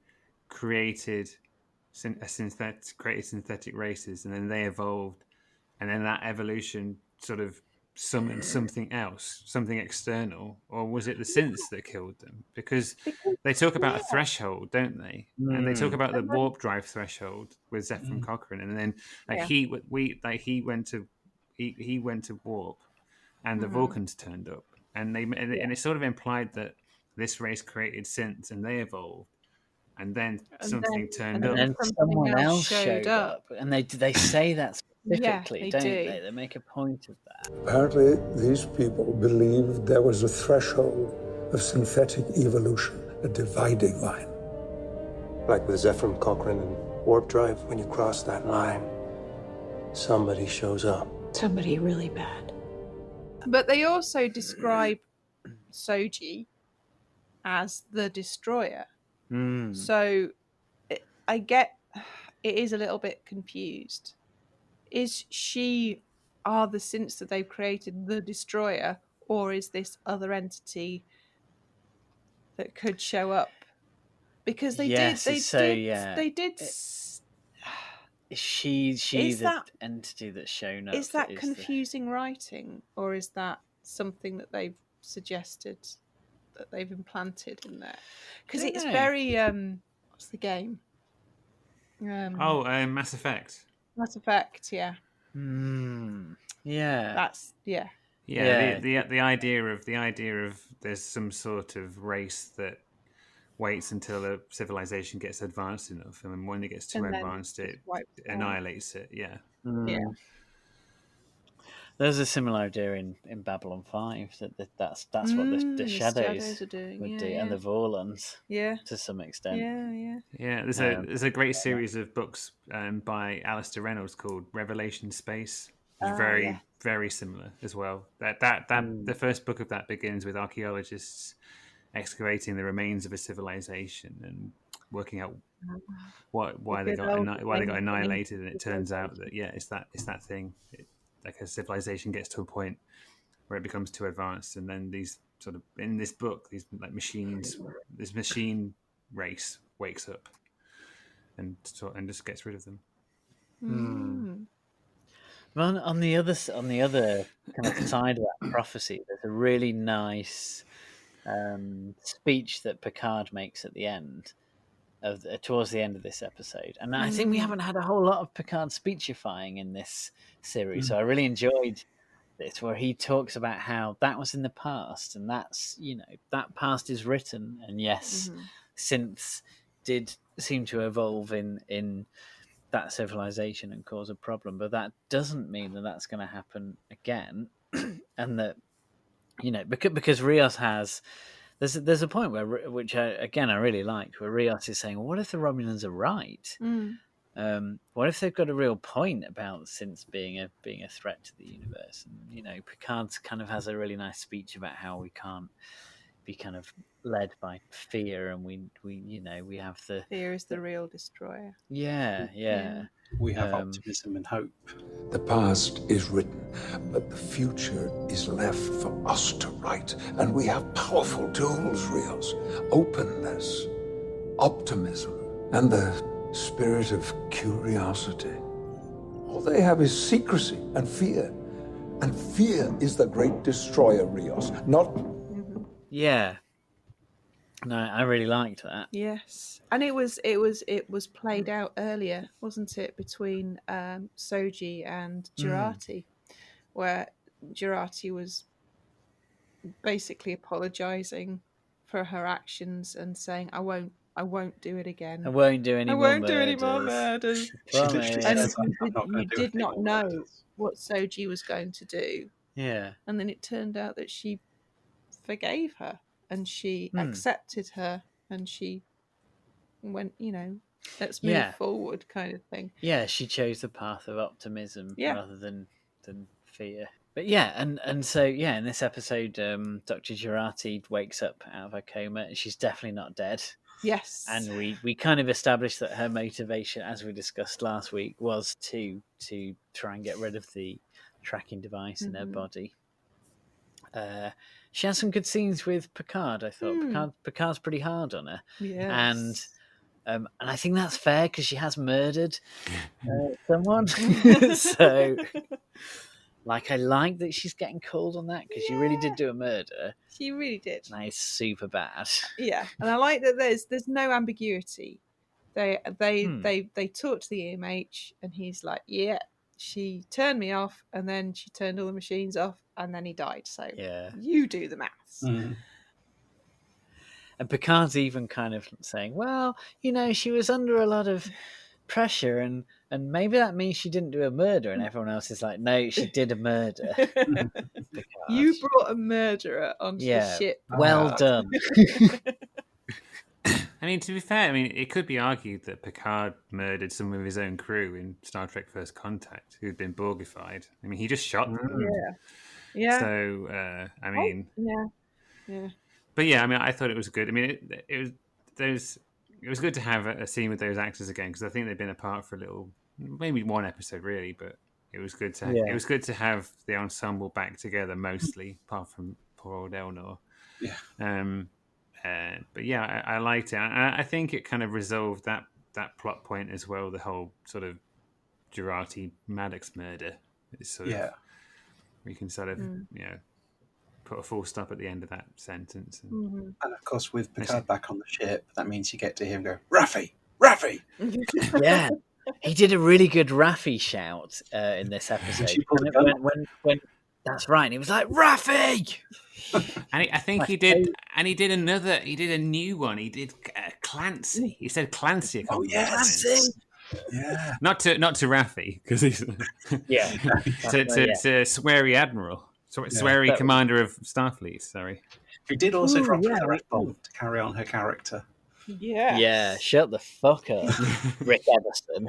[SPEAKER 3] created synthetic races, and then they evolved, and then that evolution sort of summoned something else, something external, or was it the synths that killed them? Because they talk about a threshold, don't they? And they talk about the warp drive threshold with Zefram Cochrane, and then he went to warp, and the Vulcans turned up, and and it's sort of implied that this race created synths and they evolved, and then something turned up,
[SPEAKER 5] and someone else showed up, and they say that specifically, don't they? They make a point of that.
[SPEAKER 10] Apparently, these people believed there was a threshold of synthetic evolution, a dividing line.
[SPEAKER 9] Like with Zefram Cochrane and warp drive, when you cross that line, somebody shows up.
[SPEAKER 7] Somebody really bad.
[SPEAKER 4] But they also describe Soji as the destroyer. So I get it is a little bit confused. Are the synths that they've created the destroyer, or is this other entity that could show up? Because she's
[SPEAKER 5] the entity that's shown up.
[SPEAKER 4] Is that confusing writing, or is that something that they've suggested that they've implanted in there? Because it's very what's the game?
[SPEAKER 3] Mass Effect.
[SPEAKER 4] Mass Effect, yeah.
[SPEAKER 5] Yeah.
[SPEAKER 4] That's
[SPEAKER 3] Yeah. The idea of there's some sort of race that waits until a civilization gets advanced enough, and when it gets too advanced, it annihilates it. Yeah.
[SPEAKER 4] Yeah.
[SPEAKER 5] There's a similar idea in Babylon 5 that's what the shadows
[SPEAKER 4] are doing,
[SPEAKER 5] would do, and the Vorlons,
[SPEAKER 4] yeah,
[SPEAKER 5] to some extent.
[SPEAKER 3] Yeah. There's a great series of books by Alistair Reynolds called Revelation Space. Very similar as well. That the first book of that begins with archaeologists excavating the remains of a civilization and working out why they got annihilated, and it turns out that it's that thing. Like a civilization gets to a point where it becomes too advanced, and then these sort of in this book, these like machines, this machine race wakes up and just gets rid of them.
[SPEAKER 5] Well, on the other kind of side of that prophecy, there's a really nice speech that Picard makes at the end towards the end of this episode, and I think we haven't had a whole lot of Picard speechifying in this series, so I really enjoyed this, where he talks about how that was in the past, and that's, that past is written, and yes, synths did seem to evolve in that civilization and cause a problem, but that doesn't mean that that's going to happen again. And that, because Rios has, there's a point which I really liked, where Rios is saying, well, what if the Romulans are right? What if they've got a real point about synths being a threat to the universe? And Picard kind of has a really nice speech about how we can't be kind of led by fear, and we have the
[SPEAKER 4] fear is the real destroyer.
[SPEAKER 5] Yeah.
[SPEAKER 6] We have optimism and hope.
[SPEAKER 10] The past is written, but the future is left for us to write. And we have powerful tools, Rios. Openness, optimism, and the spirit of curiosity. All they have is secrecy and fear. And fear is the great destroyer, Rios, not...
[SPEAKER 5] Yeah. No, I really liked that.
[SPEAKER 4] Yes, and it was played out earlier, wasn't it, between Soji and Jurati, where Jurati was basically apologising for her actions and saying, "I won't do it again.
[SPEAKER 5] I won't do any more
[SPEAKER 4] murders." And you did not know what Soji was going to do.
[SPEAKER 5] Yeah,
[SPEAKER 4] and then it turned out that she forgave her. And she accepted her, and she went, let's move forward, kind of thing.
[SPEAKER 5] Yeah, she chose the path of optimism rather than fear. But and so in this episode, Dr. Jurati wakes up out of her coma, and she's definitely not dead.
[SPEAKER 4] Yes,
[SPEAKER 5] and we kind of established that her motivation, as we discussed last week, was to try and get rid of the tracking device in her body. She has some good scenes with Picard, I thought. Picard's pretty hard on her.
[SPEAKER 4] Yes.
[SPEAKER 5] And I think that's fair, because she has murdered someone. So, I like that she's getting called on that, because she really did do a murder.
[SPEAKER 4] She really did.
[SPEAKER 5] And it's super bad.
[SPEAKER 4] Yeah, and I like that there's no ambiguity. They talk to the EMH, and he's like, yeah, she turned me off, and then she turned all the machines off, and then he died. So you do the maths.
[SPEAKER 5] And Picard's even kind of saying, well, she was under a lot of pressure, and maybe that means she didn't do a murder. And everyone else is like, no, she did a murder.
[SPEAKER 4] You brought a murderer onto the ship.
[SPEAKER 5] Well done.
[SPEAKER 3] I mean, to be fair, it could be argued that Picard murdered some of his own crew in Star Trek First Contact who'd been Borgified. But he just shot them.
[SPEAKER 4] Yeah.
[SPEAKER 3] So,
[SPEAKER 4] yeah.
[SPEAKER 3] But I thought it was good. It was good to have a scene with those actors again, because I think they've been apart for a little, maybe one episode really, but it was good to have the ensemble back together mostly, apart from poor old Elnor.
[SPEAKER 6] Yeah.
[SPEAKER 3] But I liked it. I think it kind of resolved that plot point as well. The whole sort of Jurati Maddox murder is sort of, we can sort of put a full stop at the end of that sentence.
[SPEAKER 6] And of course, with Picard back on the ship, that means you get to hear him go, Raffi.
[SPEAKER 5] Yeah, he did a really good Raffi shout in this episode. When that's right, and he was like, Raffi.
[SPEAKER 3] And I think he did, and he did a new one. He did Clancy. He said Clancy a couple of times.
[SPEAKER 5] Clancy.
[SPEAKER 6] Yeah.
[SPEAKER 3] Not to Raffi, because he's to Sweary Admiral, Sweary Commander of Starfleet. Sorry.
[SPEAKER 6] Who did also drop the F-bomb to carry on her character.
[SPEAKER 5] Yeah, shut the fuck up, Rick Everson.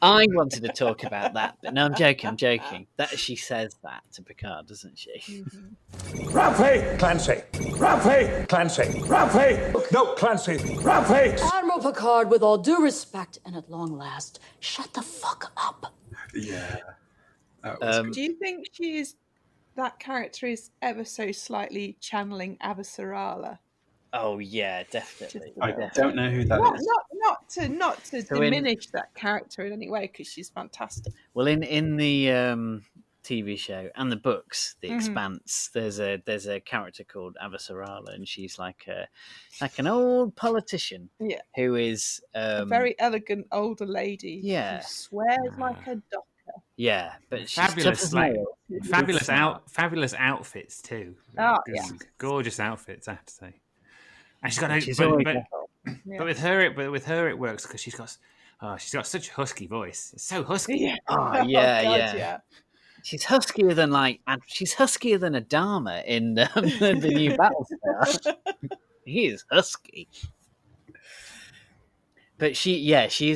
[SPEAKER 5] I wanted to talk about that, but no, I'm joking. That she says that to Picard, doesn't she?
[SPEAKER 10] Raffi! Clancy! Raffi! Clancy! Raffi! No, Clancy! Raffi!
[SPEAKER 7] Admiral Picard, with all due respect and at long last, shut the fuck up.
[SPEAKER 6] Yeah.
[SPEAKER 4] Do you think that character is ever so slightly channeling Avasarala?
[SPEAKER 5] Oh yeah, definitely.
[SPEAKER 6] I don't know who that is.
[SPEAKER 4] Not to diminish that character in any way, because she's fantastic.
[SPEAKER 5] Well, in the TV show and the books, The Expanse, there's a character called Avasarala, and she's like an old politician. Who is
[SPEAKER 4] a very elegant older lady.
[SPEAKER 5] Yeah.
[SPEAKER 4] Who swears like a docker.
[SPEAKER 5] Yeah, but she's
[SPEAKER 3] fabulous,
[SPEAKER 5] tough as
[SPEAKER 3] like
[SPEAKER 5] nails.
[SPEAKER 3] fabulous outfits too.
[SPEAKER 4] Oh, yeah.
[SPEAKER 3] Gorgeous outfits, I have to say. And she's got no,
[SPEAKER 5] She's
[SPEAKER 3] but,
[SPEAKER 5] always
[SPEAKER 3] but,
[SPEAKER 4] Yeah.
[SPEAKER 3] but with her it works because she's got such a husky voice. It's so husky.
[SPEAKER 4] Yeah.
[SPEAKER 5] Oh, yeah,
[SPEAKER 4] God,
[SPEAKER 5] yeah. She's huskier than a Dharma in the new Battlestar. He is husky. But she's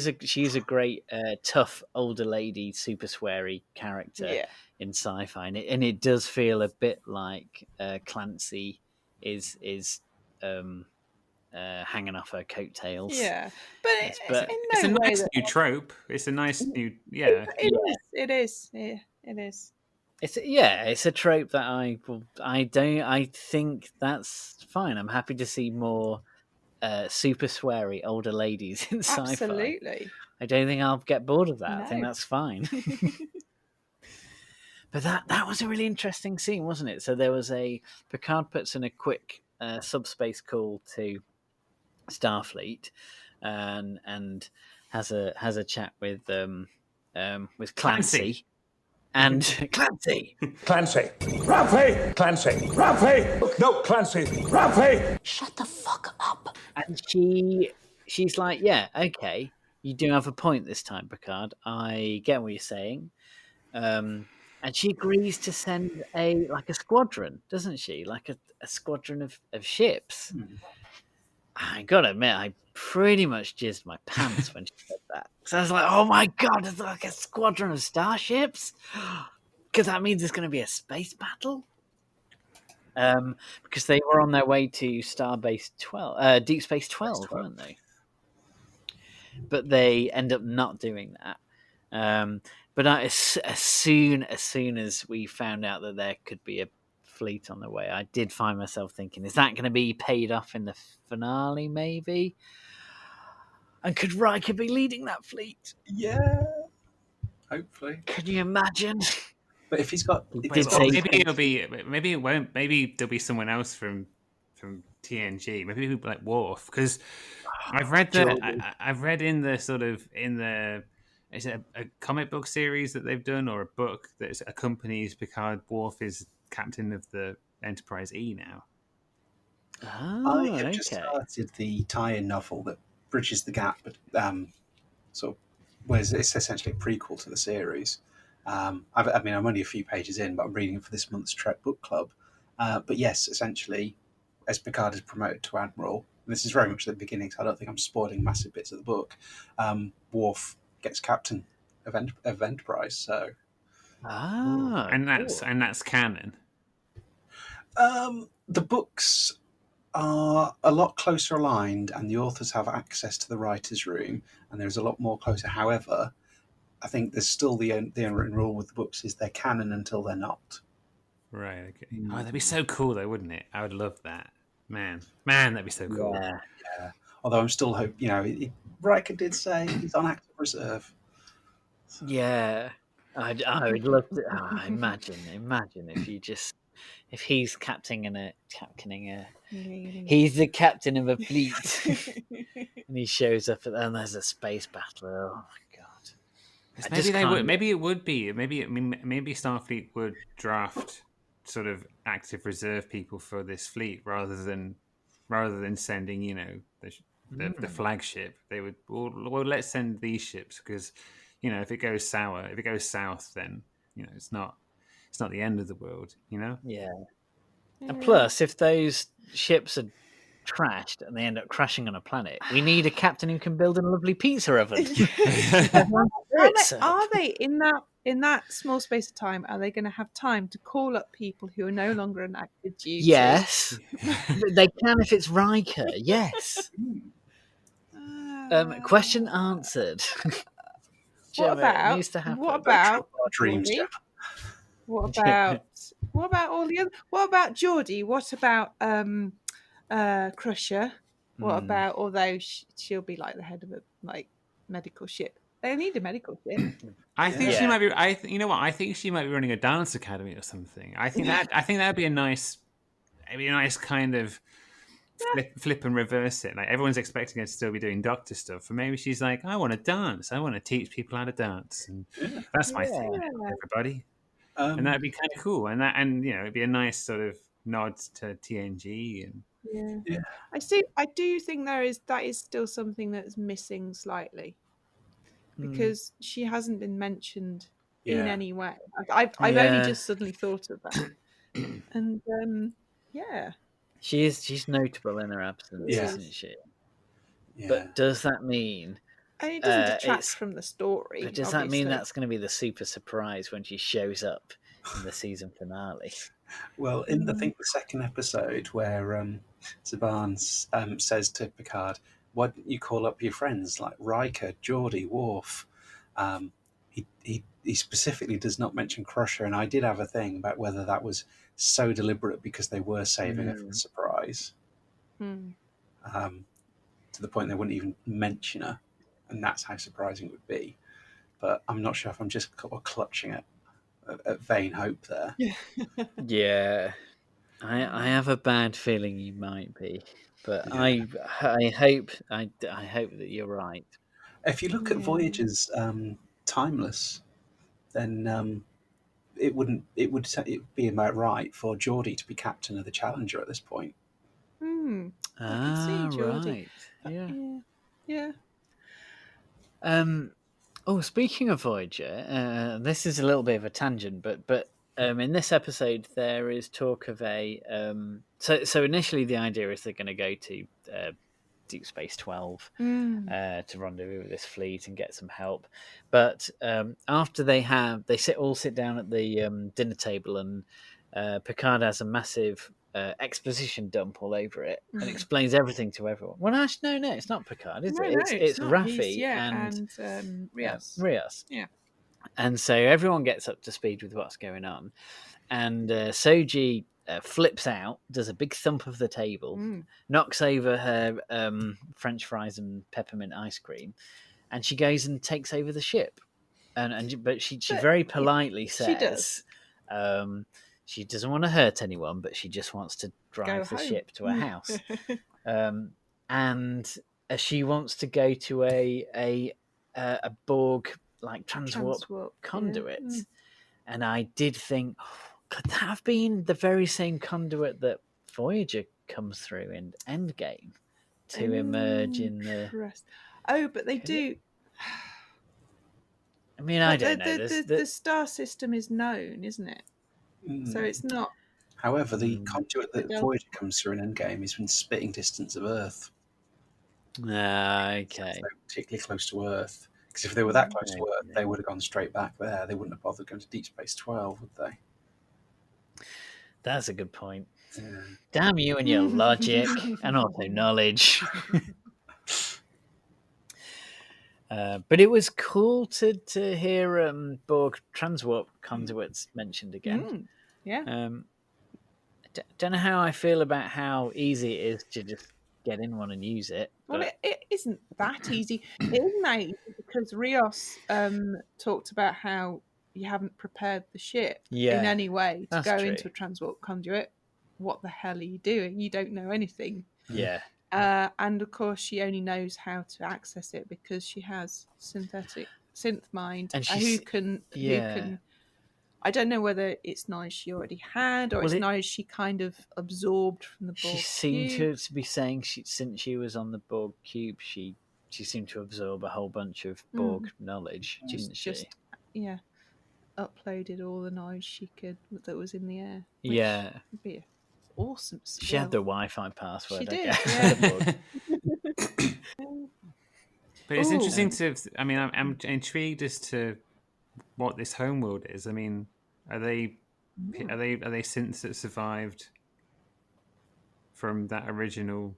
[SPEAKER 5] a great tough older lady, super sweary character in sci-fi, and it does feel a bit like Clancy is hanging off her coattails.
[SPEAKER 4] Yeah, but
[SPEAKER 3] it's a nice new trope. It's a nice new
[SPEAKER 4] It is.
[SPEAKER 5] It's a trope that I think that's fine. I'm happy to see more super sweary older ladies in sci-fi.
[SPEAKER 4] Absolutely.
[SPEAKER 5] I don't think I'll get bored of that.
[SPEAKER 4] No.
[SPEAKER 5] I think that's fine. But that was a really interesting scene, wasn't it? So there was Picard puts in a quick subspace call to Starfleet, and has a chat with Clancy. And Clancy!
[SPEAKER 10] Ralphie! No, Clancy! Ralphie!
[SPEAKER 7] Shut the fuck up.
[SPEAKER 5] And she's like, yeah, okay, you do have a point this time, Picard. I get what you're saying. And she agrees to send a squadron, doesn't she? Like a squadron of ships. I gotta admit, I pretty much jizzed my pants when she said that. So I was like, oh my God, it's like a squadron of starships? Because that means there's going to be a space battle? Because they were on their way to Deep Space 12, weren't they? But they end up not doing that. But as soon as we found out that there could be a fleet on the way, I did find myself thinking, is that going to be paid off in the finale, maybe? And could Riker be leading that fleet?
[SPEAKER 6] Yeah, hopefully.
[SPEAKER 5] Can you imagine?
[SPEAKER 6] But if he's got,
[SPEAKER 3] maybe it won't. Maybe there'll be someone else from TNG. Maybe people like Worf, because I've read in the is it a comic book series that they've done, or a book that accompanies Picard? Worf is captain of the Enterprise E now.
[SPEAKER 5] Oh,
[SPEAKER 6] I have just started the tie-in novel that bridges the gap, but whereas it's essentially a prequel to the series. I'm only a few pages in, but I'm reading it for this month's Trek Book Club. But yes, essentially, as Picard is promoted to Admiral, and this is very much the beginning, so I don't think I'm spoiling massive bits of the book. Worf gets captain of Enterprise, so.
[SPEAKER 3] And that's canon.
[SPEAKER 6] The books are a lot closer aligned, and the authors have access to the writer's room, and there's a lot more closer. However, I think there's still the unwritten rule with the books is they're canon until they're not.
[SPEAKER 3] Right. Okay. Oh, that'd be so cool, though, wouldn't it? I would love that. Man, that'd be so cool.
[SPEAKER 6] Yeah. Although I'm still hoping, Riker did say he's on active reserve. So.
[SPEAKER 5] Yeah, I would love to. Imagine if he's captaining a. He's the captain of a fleet, and he shows up, and there's a space battle. Oh my God!
[SPEAKER 3] Maybe Starfleet would draft sort of active reserve people for this fleet rather than sending the flagship. They would let's send these ships because if it goes south, then it's not the end of the world.
[SPEAKER 5] Yeah. And plus, if those ships are trashed and they end up crashing on a planet, we need a captain who can build a lovely pizza oven.
[SPEAKER 4] Are they in that small space of time? Are they going to have time to call up people who are no longer on active duty?
[SPEAKER 5] Yes, they can if it's Riker. Yes. Question answered.
[SPEAKER 4] What about all the other? What about Geordie? What about Crusher? What about, although she'll be like the head of a medical ship? They need a medical ship.
[SPEAKER 3] I think she might be. I think she might be running a dance academy or something. I think that'd be a nice kind of flip and reverse it. Like everyone's expecting her to still be doing doctor stuff, and maybe she's like, I want to dance. I want to teach people how to dance, and that's my thing, everybody. And that'd be kind of cool. And it'd be a nice sort of nod to TNG. And
[SPEAKER 4] I do think that is still something that's missing slightly, because she hasn't been mentioned in any way. I've only just suddenly thought of that, and
[SPEAKER 5] she's notable in her absence, isn't she? Yeah. But does that mean?
[SPEAKER 4] And it doesn't detract from the story.
[SPEAKER 5] But does that mean that's going to be the super surprise when she shows up in the season finale?
[SPEAKER 6] Well, in the second episode where Saban says to Picard, "Why don't you call up your friends like Riker, Geordi, Worf?" He specifically does not mention Crusher, and I did have a thing about whether that was so deliberate because they were saving her for the surprise, to the point they wouldn't even mention her, and that's how surprising it would be. But I'm not sure if I'm just clutching at vain hope there.
[SPEAKER 5] Yeah, I have a bad feeling you might be, but I hope that you're right.
[SPEAKER 6] If you look at Voyager's Timeless, then it would be about right for Geordi to be captain of the Challenger at this point.
[SPEAKER 4] I can see Geordi.
[SPEAKER 5] Right.
[SPEAKER 4] Yeah.
[SPEAKER 5] Speaking of Voyager, this is a little bit of a tangent, but in this episode there is talk of a so initially the idea is they're going to go to Deep Space 12 to rendezvous with this fleet and get some help, but after they all sit down at the dinner table, and Picard has a massive exposition dump all over it and explains everything to everyone. Well, actually, no, it's not Picard, is it? It's Raffi and Rios.
[SPEAKER 4] Yeah.
[SPEAKER 5] And so everyone gets up to speed with what's going on, and Soji flips out, does a big thump of the table, knocks over her French fries and peppermint ice cream, and she goes and takes over the ship. But she very politely says
[SPEAKER 4] she does.
[SPEAKER 5] She doesn't want to hurt anyone, but she just wants to drive the ship to a house. And she wants to go to a Borg like transwarp conduit. And I did think, could that have been the very same conduit that Voyager comes through in Endgame to emerge in the...
[SPEAKER 4] but they do...
[SPEAKER 5] I mean, I don't know.
[SPEAKER 4] The star system is known, isn't it? So it's not...
[SPEAKER 6] However, the conduit that Voyager comes through in Endgame is within spitting distance of Earth.
[SPEAKER 5] Okay.
[SPEAKER 6] So particularly close to Earth. Because if they were that close to Earth, they would have gone straight back there. They wouldn't have bothered going to Deep Space 12, would they?
[SPEAKER 5] That's a good point. Damn you and your logic and also knowledge. But it was cool to hear Borg transwarp conduits mentioned again. Don't know how I feel about how easy it is to just get in one and use it.
[SPEAKER 4] Well, it isn't that easy. It isn't that easy because Rios talked about how you haven't prepared the ship in any way to go into a transwarp conduit. What the hell are you doing? You don't know anything.
[SPEAKER 5] Yeah.
[SPEAKER 4] And of course, she only knows how to access it because she has synth mind, and who can. I don't know whether it's knowledge she already had or it's knowledge she kind of absorbed from the Borg.
[SPEAKER 5] She seemed to be saying since she was on the Borg cube, she seemed to absorb a whole bunch of Borg knowledge, didn't she?
[SPEAKER 4] Uploaded all the knowledge she could that was in the air.
[SPEAKER 5] Yeah.
[SPEAKER 4] Would be awesome skill.
[SPEAKER 5] She had the Wi-Fi password.
[SPEAKER 4] She did.
[SPEAKER 3] But it's interesting to. I mean, I'm intrigued as to what this homeworld is. I mean, are they synths that survived from that original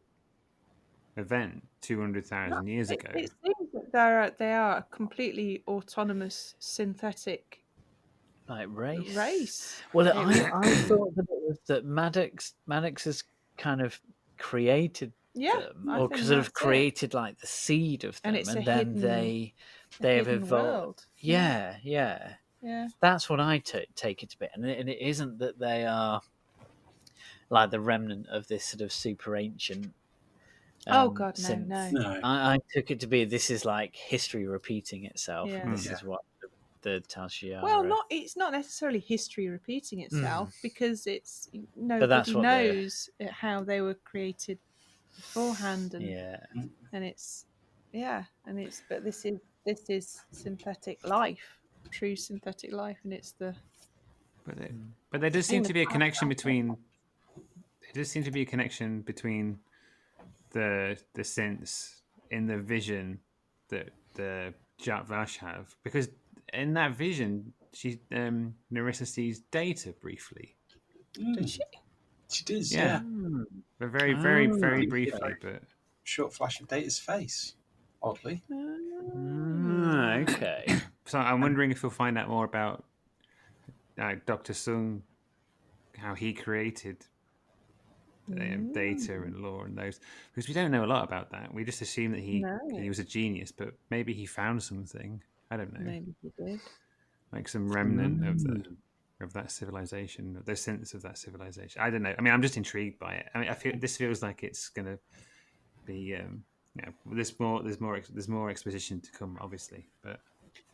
[SPEAKER 3] event 200,000 years ago?
[SPEAKER 4] It seems that they are a completely autonomous synthetic.
[SPEAKER 5] Like race.
[SPEAKER 4] Well,
[SPEAKER 5] I thought that it was that Maddox has kind of created them, or sort of created like the seed of them, and then they have evolved. Yeah. That's what I take it to be, and it isn't that they are like the remnant of this sort of super ancient.
[SPEAKER 4] Oh God,
[SPEAKER 5] synth.
[SPEAKER 6] No.
[SPEAKER 5] I took it to be this is like history repeating itself.
[SPEAKER 4] Yeah.
[SPEAKER 5] And this is what the Tal Shiar.
[SPEAKER 4] Well, it's not necessarily history repeating itself because it's
[SPEAKER 5] But that's
[SPEAKER 4] nobody
[SPEAKER 5] what
[SPEAKER 4] knows how they were created beforehand, and and it's but this is synthetic life, true synthetic life, and it's the.
[SPEAKER 3] But there does seem to be a connection between. There does seem to be a connection between the synths in the vision that the Jat Vash have, because in that vision, Narissa sees Data briefly.
[SPEAKER 4] Does she?
[SPEAKER 6] She does,
[SPEAKER 3] Yeah. But very, very, very briefly. But
[SPEAKER 6] short flash of Data's face, oddly.
[SPEAKER 5] Okay.
[SPEAKER 3] So I'm wondering if we'll find out more about Dr. Sung, how he created Data and Law and those, because we don't know a lot about that. We just assume that he was a genius, but maybe he found something. I don't know.
[SPEAKER 4] Maybe he did.
[SPEAKER 3] Like some remnant of that civilization, the sense of that civilization. I don't know. I mean, I'm just intrigued by it. I mean, this feels like it's going to be. There's more exposition to come, obviously, but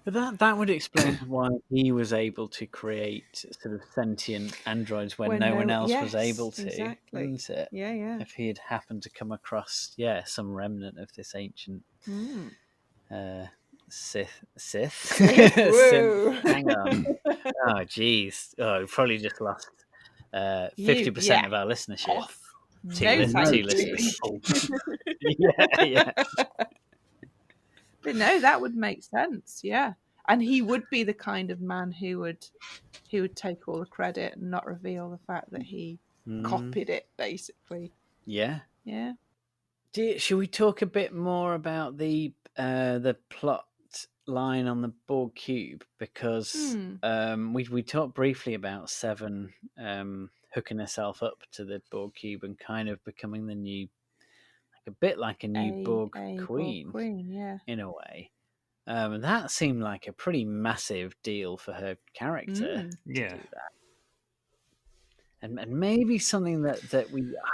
[SPEAKER 5] that would explain why he was able to create sort of sentient androids when no one else was able to,
[SPEAKER 4] exactly.
[SPEAKER 5] isn't it?
[SPEAKER 4] Yeah.
[SPEAKER 5] If he had happened to come across, some remnant of this ancient Sith. Hang on. Oh, jeez. Oh, we probably just lost 50% of our listenership. Two listeners. Yeah.
[SPEAKER 4] But no, that would make sense. Yeah, and he would be the kind of man who would take all the credit and not reveal the fact that he copied it, basically.
[SPEAKER 5] Yeah.
[SPEAKER 4] Yeah.
[SPEAKER 5] Should we talk a bit more about the plot line on the Borg cube, because we talked briefly about Seven hooking herself up to the Borg cube and kind of becoming the new, a bit like a new Borg queen, in a way. And that seemed like a pretty massive deal for her character to do that. And maybe something that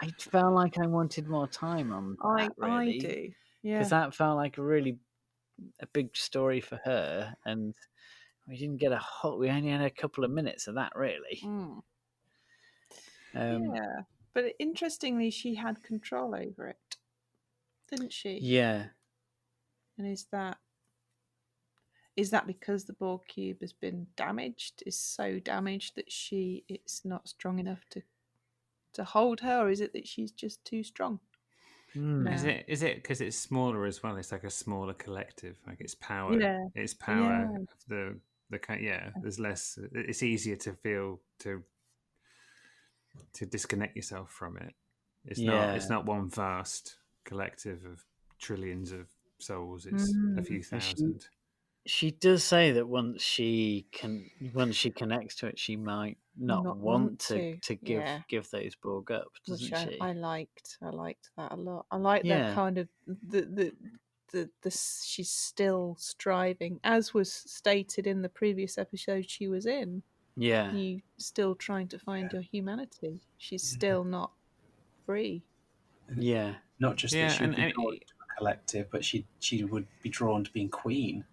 [SPEAKER 5] I felt like I wanted more time on that, really.
[SPEAKER 4] I do, yeah.
[SPEAKER 5] Because that felt like a big story for her, and we didn't get we only had a couple of minutes of that, really.
[SPEAKER 4] Yeah, but interestingly, she had control over it, didn't she?
[SPEAKER 5] Yeah.
[SPEAKER 4] And is that because the Borg cube has been damaged? Is so damaged that it's not strong enough to hold her, or is it that she's just too strong?
[SPEAKER 3] Is it because it's smaller as well? It's like a smaller collective, like its power.
[SPEAKER 4] Yeah.
[SPEAKER 3] Its power. The There's less. It's easier to feel to disconnect yourself from it. It's not. It's not one vast collective of trillions of souls. It's a few thousand.
[SPEAKER 5] She does say that once she connects to it, she might not want to give those Borg up, doesn't she?
[SPEAKER 4] I liked that a lot. I like that kind of the she's still striving, as was stated in the previous episode she was in.
[SPEAKER 5] Yeah,
[SPEAKER 4] you still trying to find your humanity. She's still not free.
[SPEAKER 6] Yeah, not just that she would be drawn to a collective, but she would be drawn to being queen.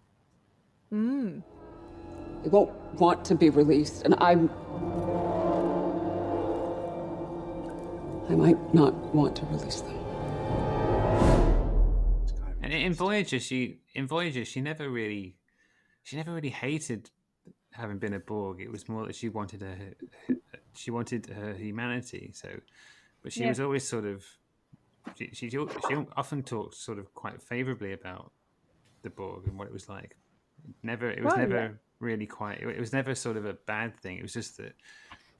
[SPEAKER 11] They won't want to be released, and I might not want to release them.
[SPEAKER 3] And in Voyager, she never really hated having been a Borg. It was more that she wanted her humanity. So, but she was always sort of she often talked sort of quite favorably about the Borg and what it was like. It was never really quite. It was never sort of a bad thing. It was just that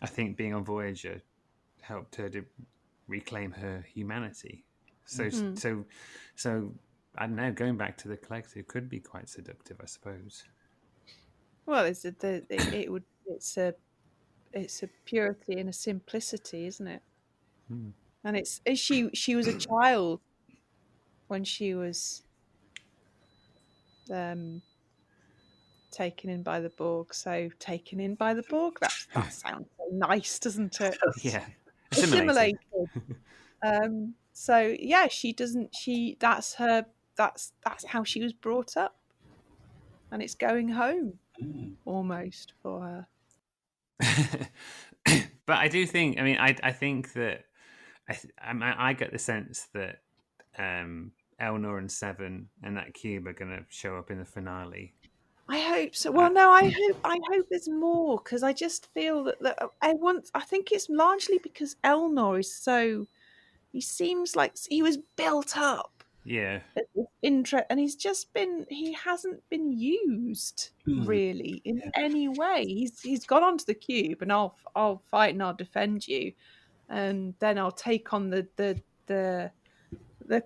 [SPEAKER 3] I think being on Voyager helped her to reclaim her humanity. So I don't know. Going back to the collective could be quite seductive, I suppose.
[SPEAKER 4] Well, it's a purity and a simplicity, isn't it? And she was a child when she was taken in by the Borg. So taken in by the Borg, that sounds so nice, doesn't it?
[SPEAKER 3] Yeah. Assimilated.
[SPEAKER 4] So yeah, she doesn't. That's her. That's how she was brought up, and it's going home almost for her.
[SPEAKER 3] But I do think. I mean, I think that I get the sense that Elnor and Seven and that cube are going to show up in the finale.
[SPEAKER 4] I hope so. Well, no, I hope there's more, because I just feel that I think it's largely because Elnor is so. He seems like he was built up.
[SPEAKER 3] Yeah.
[SPEAKER 4] And he hasn't been used really in any way. He's gone onto the cube, and I'll fight and I'll defend you, and then I'll take on the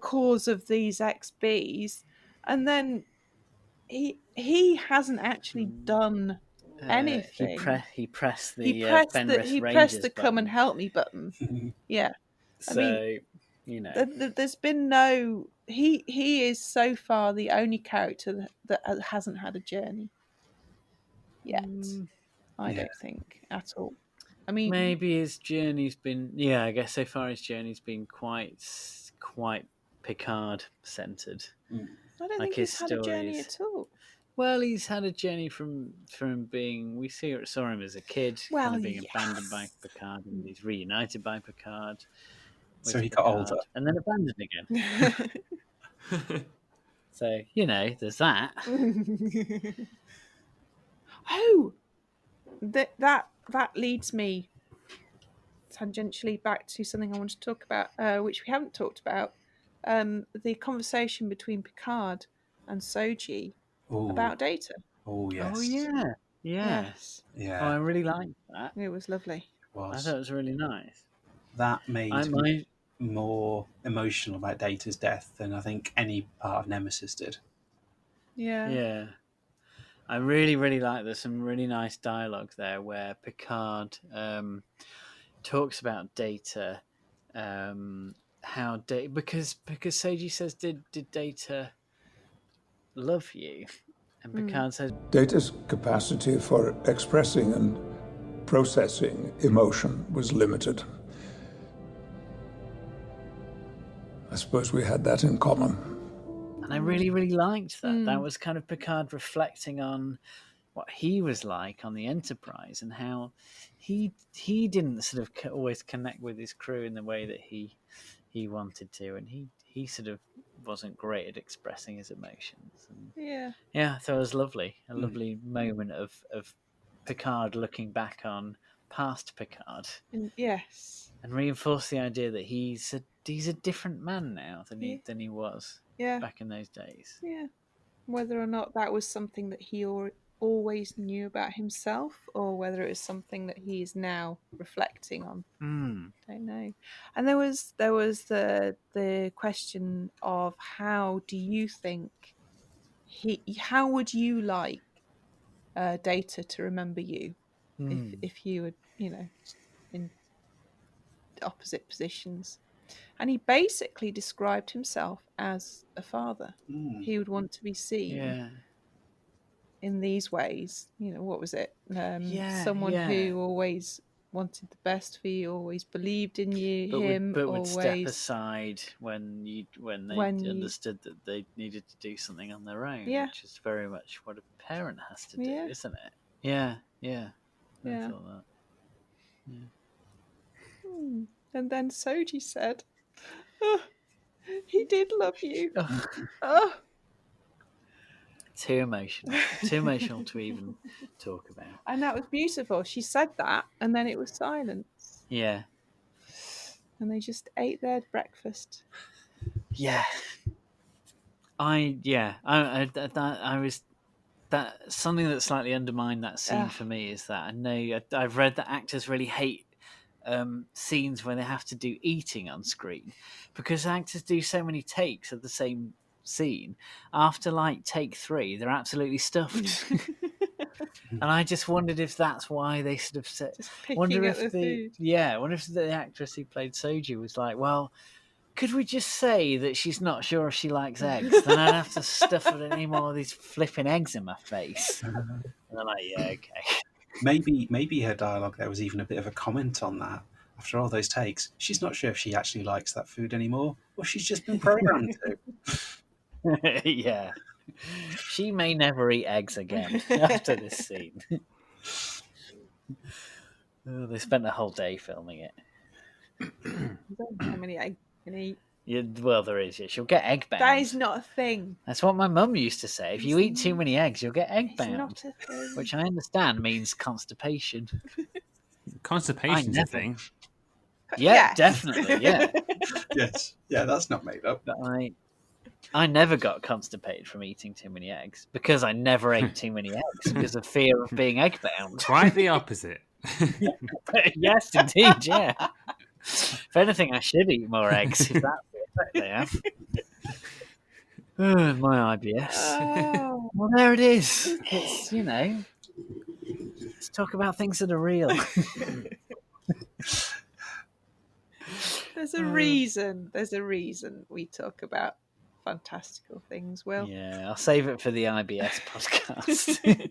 [SPEAKER 4] cause of these XBs, and then he hasn't actually done anything.
[SPEAKER 5] He pressed the
[SPEAKER 4] he pressed the come and help me button. Yeah.
[SPEAKER 5] So,
[SPEAKER 4] I mean, there's been no. He is so far the only character that hasn't had a journey yet. I don't think at all. I mean,
[SPEAKER 5] maybe his journey's been. Yeah, I guess so far his journey's been quite Picard centered.
[SPEAKER 4] I don't think he's had a journey at all.
[SPEAKER 5] Well, he's had a journey from being. We saw him as a kid, kind of being abandoned by Picard, and he's reunited by Picard.
[SPEAKER 6] So he got older.
[SPEAKER 5] And then abandoned again. So, there's that.
[SPEAKER 4] Oh! That leads me tangentially back to something I want to talk about, which we haven't talked about. The conversation between Picard and Soji about Data.
[SPEAKER 6] Oh, yes.
[SPEAKER 5] Oh, yeah. Yes.
[SPEAKER 6] Yeah.
[SPEAKER 5] Oh, I really liked that.
[SPEAKER 4] It was lovely.
[SPEAKER 5] I thought it was really nice.
[SPEAKER 6] That made me more emotional about Data's death than I think any part of Nemesis did.
[SPEAKER 4] Yeah.
[SPEAKER 5] Yeah. I really, really like there's some really nice dialogue there where Picard talks about Data, because Soji says, did Data love you? And Picard says,
[SPEAKER 10] Data's capacity for expressing and processing emotion was limited. I suppose we had that in common.
[SPEAKER 5] And I really, really liked that. That was kind of Picard reflecting on what he was like on the Enterprise and how he didn't sort of always connect with his crew in the way that he wanted to, and he sort of wasn't great at expressing his emotions. And I thought it was lovely, a lovely moment of Picard looking back on past Picard.
[SPEAKER 4] Yes,
[SPEAKER 5] and reinforce the idea that he's a different man now than he was back in those days.
[SPEAKER 4] Yeah, whether or not that was something that he always knew about himself, or whether it was something that he is now reflecting on. Don't know. And there was the question of how do you think how would you like Data to remember you if you were in opposite positions. And he basically described himself as a father. He would want to be seen in these ways. What was it? Someone who always wanted the best for you, always believed in you,
[SPEAKER 5] but would
[SPEAKER 4] always
[SPEAKER 5] step aside when they understood that they needed to do something on their own, which is very much what a parent has to do, isn't it? Yeah. I thought that. Yeah.
[SPEAKER 4] And then Soji said, he did love you.
[SPEAKER 5] Too emotional to even talk about.
[SPEAKER 4] And that was beautiful. She said that, and then it was silence.
[SPEAKER 5] Yeah.
[SPEAKER 4] And they just ate their breakfast.
[SPEAKER 5] Yeah. I was that something that slightly undermined that scene for me is that I know I've read that actors really hate scenes where they have to do eating on screen because actors do so many takes of the same scene. After take 3, they're absolutely stuffed. And I just wondered if that's why they sort of said. Wonder if the actress who played Soji was like, well, could we just say that she's not sure if she likes eggs? Then I'd have to stuff any more of these flipping eggs in my face. And they're like, yeah, okay.
[SPEAKER 6] Maybe her dialogue there was even a bit of a comment on that. after all those takes, she's not sure if she actually likes that food anymore, or she's just been programmed to.
[SPEAKER 5] Yeah. She may never eat eggs again after this scene. Oh, they spent a whole day filming it.
[SPEAKER 4] How many eggs you can eat?
[SPEAKER 5] Yeah, well, there is. Yeah, she'll get egg bound.
[SPEAKER 4] That is not a thing.
[SPEAKER 5] That's what my mum used to say. If you eat too many eggs, you'll get egg bound.
[SPEAKER 4] Not a thing.
[SPEAKER 5] Which I understand means constipation.
[SPEAKER 3] Constipation's a thing.
[SPEAKER 5] Yeah,
[SPEAKER 4] Yes.
[SPEAKER 5] definitely. Yeah.
[SPEAKER 6] Yes. Yeah, that's not made up.
[SPEAKER 5] But I never got constipated from eating too many eggs because I never ate too many eggs because of fear of being egg bound.
[SPEAKER 3] Quite the opposite.
[SPEAKER 5] Yes, indeed. Yeah. If anything, I should eat more eggs. If that's the effect they have. Oh, my IBS.
[SPEAKER 4] Oh.
[SPEAKER 5] Well, there it is. It's, let's talk about things that are real.
[SPEAKER 4] There's a reason. There's a reason we talk about fantastical things. Will.
[SPEAKER 5] Yeah, I'll save it for the IBS podcast.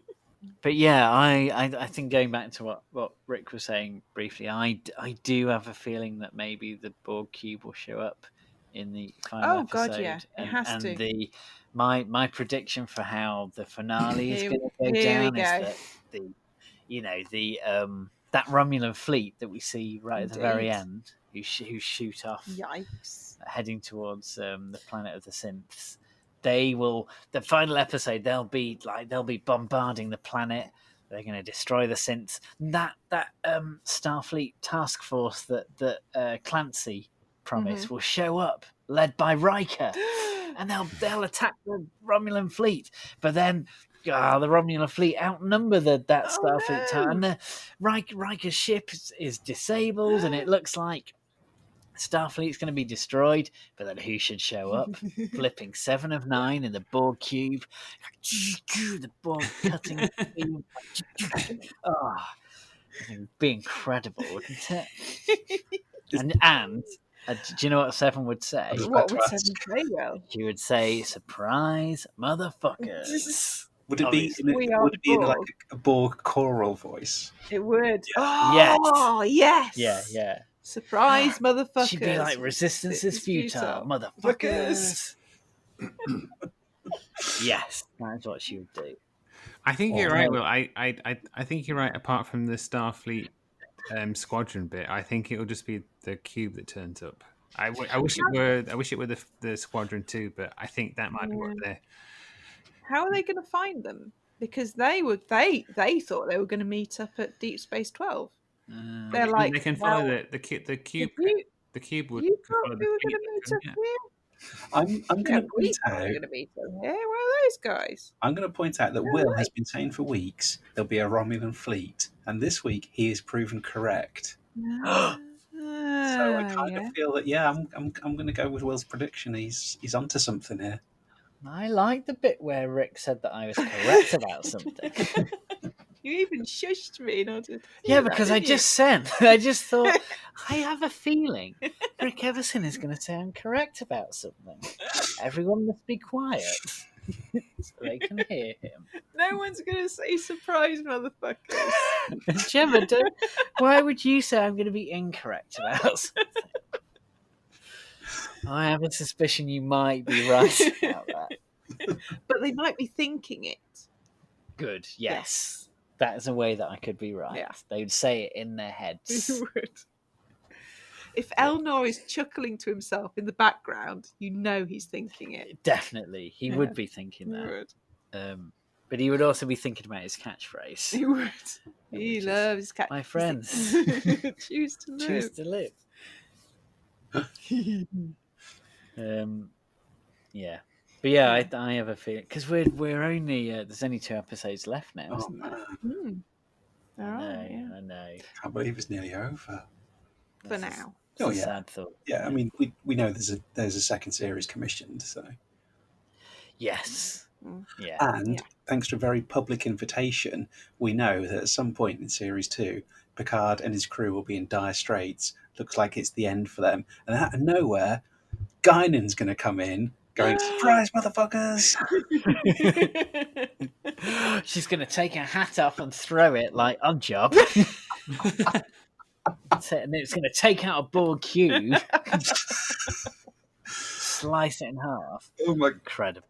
[SPEAKER 5] But yeah, I think going back to what Rick was saying briefly, I do have a feeling that maybe the Borg cube will show up in the final episode.
[SPEAKER 4] God, yeah, it has to.
[SPEAKER 5] My prediction for how the finale is going to go down is that that Romulan fleet that we see right at the very end, who shoot off,
[SPEAKER 4] yikes,
[SPEAKER 5] heading towards the planet of the synths. The final episode, they'll be bombarding the planet. They're going to destroy the synths. That Starfleet task force that Clancy promised will show up, led by Riker, and they'll attack the Romulan fleet. But then the Romulan fleet outnumber that Starfleet time, and Riker's ship is disabled, and it looks like Starfleet's going to be destroyed, but then who should show up? Flipping 7 of 9 in the Borg cube. The Borg cutting. It'd be incredible, wouldn't it? And do you know what 7 would say?
[SPEAKER 4] What would 7 say? Well,
[SPEAKER 5] she would say, "Surprise, motherfuckers."
[SPEAKER 6] Would it be in like a Borg choral voice?
[SPEAKER 4] It would.
[SPEAKER 5] Yes.
[SPEAKER 4] Oh, yes.
[SPEAKER 5] Yeah.
[SPEAKER 4] Surprise, motherfuckers.
[SPEAKER 5] She'd be like, "Resistance is futile, motherfuckers." Yes, that's what she would do.
[SPEAKER 3] I think you're right, Will. I think you're right. Apart from the Starfleet squadron bit, I think it'll just be the cube that turns up. I wish it were the squadron too, but I think that might be what they're.
[SPEAKER 4] How are they going to find them? Because they thought they were going to meet up at Deep Space 12. They're like,
[SPEAKER 3] they can follow the cube. The cube would.
[SPEAKER 4] You thought we were going to meet up here?
[SPEAKER 6] I'm going to point out.
[SPEAKER 4] We're going to meet up here. Where are those guys?
[SPEAKER 6] I'm going to point out that Will has been saying for weeks there'll be a Romulan fleet, and this week he is proven correct. So I kind of feel that I'm going to go with Will's prediction. He's onto something here.
[SPEAKER 5] I like the bit where Rick said that I was correct about something.
[SPEAKER 4] You even shushed me in order to
[SPEAKER 5] because I just thought, I have a feeling Rick Everson is going to say I'm correct about something. Everyone must be quiet so they can hear him.
[SPEAKER 4] No one's going to say surprise, motherfuckers.
[SPEAKER 5] Gemma, why would you say I'm going to be incorrect about something? I have a suspicion you might be right about that.
[SPEAKER 4] But they might be thinking it.
[SPEAKER 5] Good, yes. That is a way that I could be right.
[SPEAKER 4] Yeah.
[SPEAKER 5] They would say it in their heads.
[SPEAKER 4] They would. If Elnor is chuckling to himself in the background, you know he's thinking it.
[SPEAKER 5] Definitely. He would be thinking that. But he would also be thinking about his catchphrase.
[SPEAKER 4] He would. He loves his catchphrase.
[SPEAKER 5] My friends.
[SPEAKER 4] Choose to live.
[SPEAKER 5] Choose to live. Yeah. But yeah, I have a feeling because we're only there's only 2 episodes left now, isn't there? I know.
[SPEAKER 6] Can't believe it's nearly over.
[SPEAKER 4] For now.
[SPEAKER 6] Oh
[SPEAKER 5] It's a
[SPEAKER 6] yeah.
[SPEAKER 5] sad thought.
[SPEAKER 6] Yeah, I mean we know there's a second series commissioned, so.
[SPEAKER 5] Yes. Yeah.
[SPEAKER 6] And thanks to a very public invitation, we know that at some point in series 2, Picard and his crew will be in dire straits. Looks like it's the end for them, and out of nowhere, Guinan's going to come in. Going, surprise, motherfuckers!
[SPEAKER 5] She's going to take her hat off and throw it like, on job. That's it, and it's going to take out a Borg cube, slice it in half.
[SPEAKER 6] Oh my!
[SPEAKER 5] Incredible.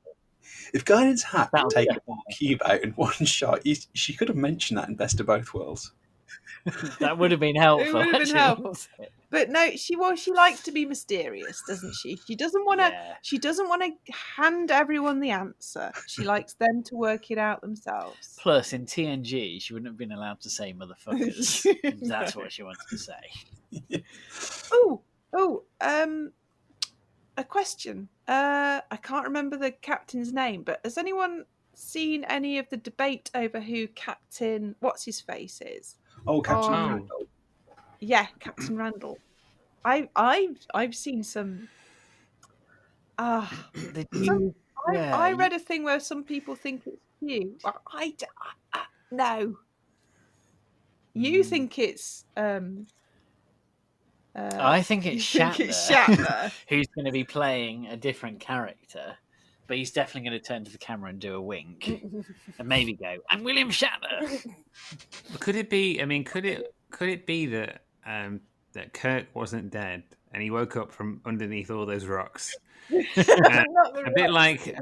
[SPEAKER 6] If Guardian's hat
[SPEAKER 5] That'll
[SPEAKER 6] could take
[SPEAKER 5] be
[SPEAKER 6] a Borg cube out in one shot, she could have mentioned that in Best of Both Worlds.
[SPEAKER 5] That would have been helpful.
[SPEAKER 4] It would have been
[SPEAKER 5] actually,
[SPEAKER 4] helpful.
[SPEAKER 5] wasn't it?
[SPEAKER 4] But no, she likes to be mysterious, doesn't she? She doesn't want to.
[SPEAKER 5] Yeah.
[SPEAKER 4] She doesn't want to hand everyone the answer. She likes them to work it out themselves.
[SPEAKER 5] Plus, in TNG, she wouldn't have been allowed to say motherfuckers. That's what she wanted to say.
[SPEAKER 4] A question. I can't remember the captain's name, but has anyone seen any of the debate over who Captain what's his face is?
[SPEAKER 6] Oh, Captain Randall.
[SPEAKER 4] Yeah, Captain Randall. I've seen some. I read a thing where some people think it's cute. No. You think it's
[SPEAKER 5] I think it's
[SPEAKER 4] you
[SPEAKER 5] Shatner,
[SPEAKER 4] think it's Shatner.
[SPEAKER 5] who's going to be playing a different character, but he's definitely going to turn to the camera and do a wink and maybe go, "I'm William Shatner."
[SPEAKER 3] Could it be? I mean, could it be that that Kirk wasn't dead and he woke up from underneath all those rocks? A bit like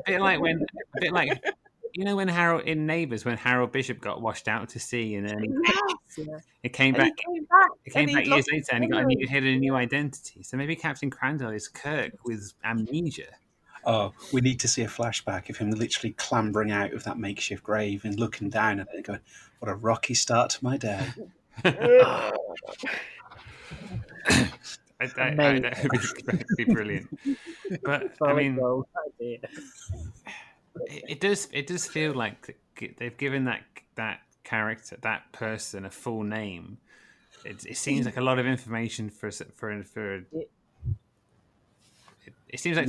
[SPEAKER 3] you know when Harold in Neighbours, when Harold Bishop got washed out to sea and then he came back. He came back years later and he had a new identity. So maybe Captain Crandall is Kirk with amnesia.
[SPEAKER 6] Oh, we need to see a flashback of him literally clambering out of that makeshift grave and looking down at it and going, "What a rocky start to my day."
[SPEAKER 3] That would be brilliant. But I mean, it does feel like they've given that character, that person, a full name. It seems like a lot of information for. It seems like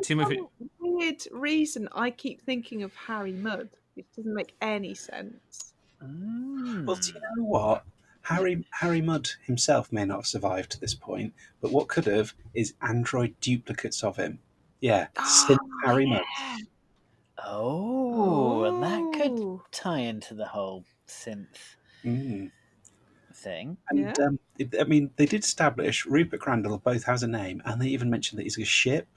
[SPEAKER 3] too much.
[SPEAKER 4] Weird reason I keep thinking of Harry Mudd. It doesn't make any sense.
[SPEAKER 6] Well, do you know what? Harry Mudd himself may not have survived to this point, but what could have is android duplicates of him. Yeah, synth Harry Mudd.
[SPEAKER 5] Oh, and that could tie into the whole synth thing.
[SPEAKER 6] And I mean, they did establish Rupert Crandall both has a name, and they even mentioned that he's a ship,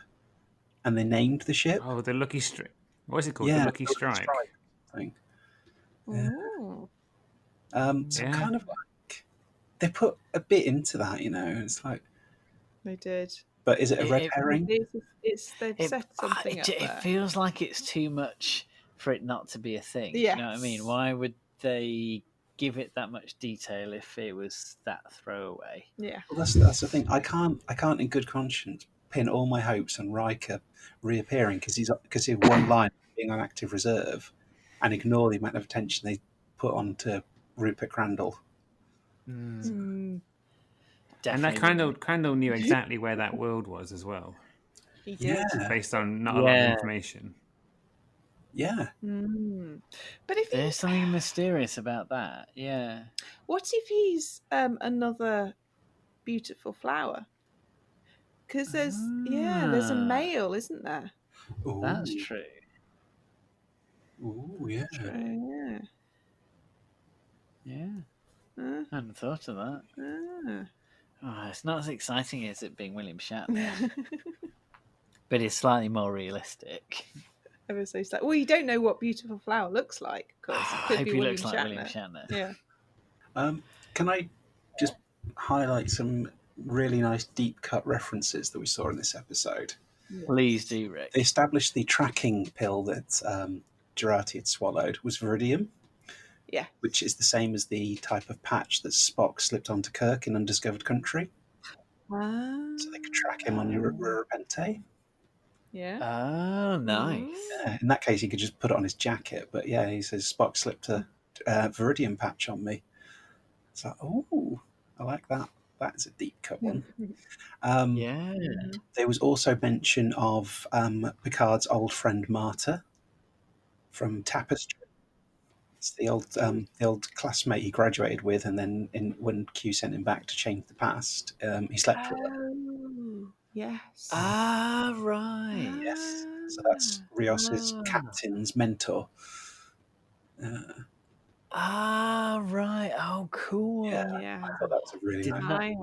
[SPEAKER 6] and they named the ship.
[SPEAKER 3] Oh, the Lucky Strike. What is it called?
[SPEAKER 6] Yeah,
[SPEAKER 3] the Lucky Strike.
[SPEAKER 6] Thing. Yeah. So kind of like they put a bit into that, you know. It's like
[SPEAKER 4] they did.
[SPEAKER 6] But is it a red herring?
[SPEAKER 4] They've set something up there.
[SPEAKER 5] It feels like it's too much for it not to be a thing.
[SPEAKER 4] Yes.
[SPEAKER 5] You know what I mean? Why would they give it that much detail if it was that throwaway?
[SPEAKER 4] Yeah.
[SPEAKER 6] Well, that's the thing. I can't in good conscience pin all my hopes on Riker reappearing because he had one line being on active reserve, and ignore the amount of attention they put onto Rupert Crandall.
[SPEAKER 3] And that Crandall knew exactly where that world was as well.
[SPEAKER 4] He did.
[SPEAKER 3] Based on not a lot of information.
[SPEAKER 6] Yeah.
[SPEAKER 4] But if
[SPEAKER 5] there's something mysterious about that, yeah.
[SPEAKER 4] What if he's another beautiful flower? Because there's a male, isn't there?
[SPEAKER 6] Ooh.
[SPEAKER 5] That's true.
[SPEAKER 6] Ooh, yeah.
[SPEAKER 4] True,
[SPEAKER 5] yeah. I hadn't thought of that. Oh, it's not as exciting as it being William Shatner, but it's slightly more realistic.
[SPEAKER 4] Ever so slightly. Well, you don't know what beautiful flower looks like. Of course,
[SPEAKER 5] I hope he looks like William Shatner.
[SPEAKER 4] Yeah.
[SPEAKER 6] Can I just highlight some really nice deep cut references that we saw in this episode?
[SPEAKER 5] Please do, Rick.
[SPEAKER 6] They established the tracking pill that Jurati had swallowed was Viridium.
[SPEAKER 4] Yeah.
[SPEAKER 6] Which is the same as the type of patch that Spock slipped onto Kirk in Undiscovered Country. So they could track him on Repente.
[SPEAKER 4] Yeah.
[SPEAKER 5] Oh, nice.
[SPEAKER 6] Yeah, in that case, he could just put it on his jacket. But yeah, he says, Spock slipped a Viridium patch on me. It's like, oh, I like that. That's a deep cut one. There was also mention of Picard's old friend Marta from Tapestry. It's the old classmate he graduated with, and then when Q sent him back to change the past, he slept with her.
[SPEAKER 4] Yes.
[SPEAKER 5] Ah, right.
[SPEAKER 6] Yes. So that's Rios's captain's mentor.
[SPEAKER 5] Ah, right. Oh, cool.
[SPEAKER 4] Yeah.
[SPEAKER 6] I thought that was a really nice.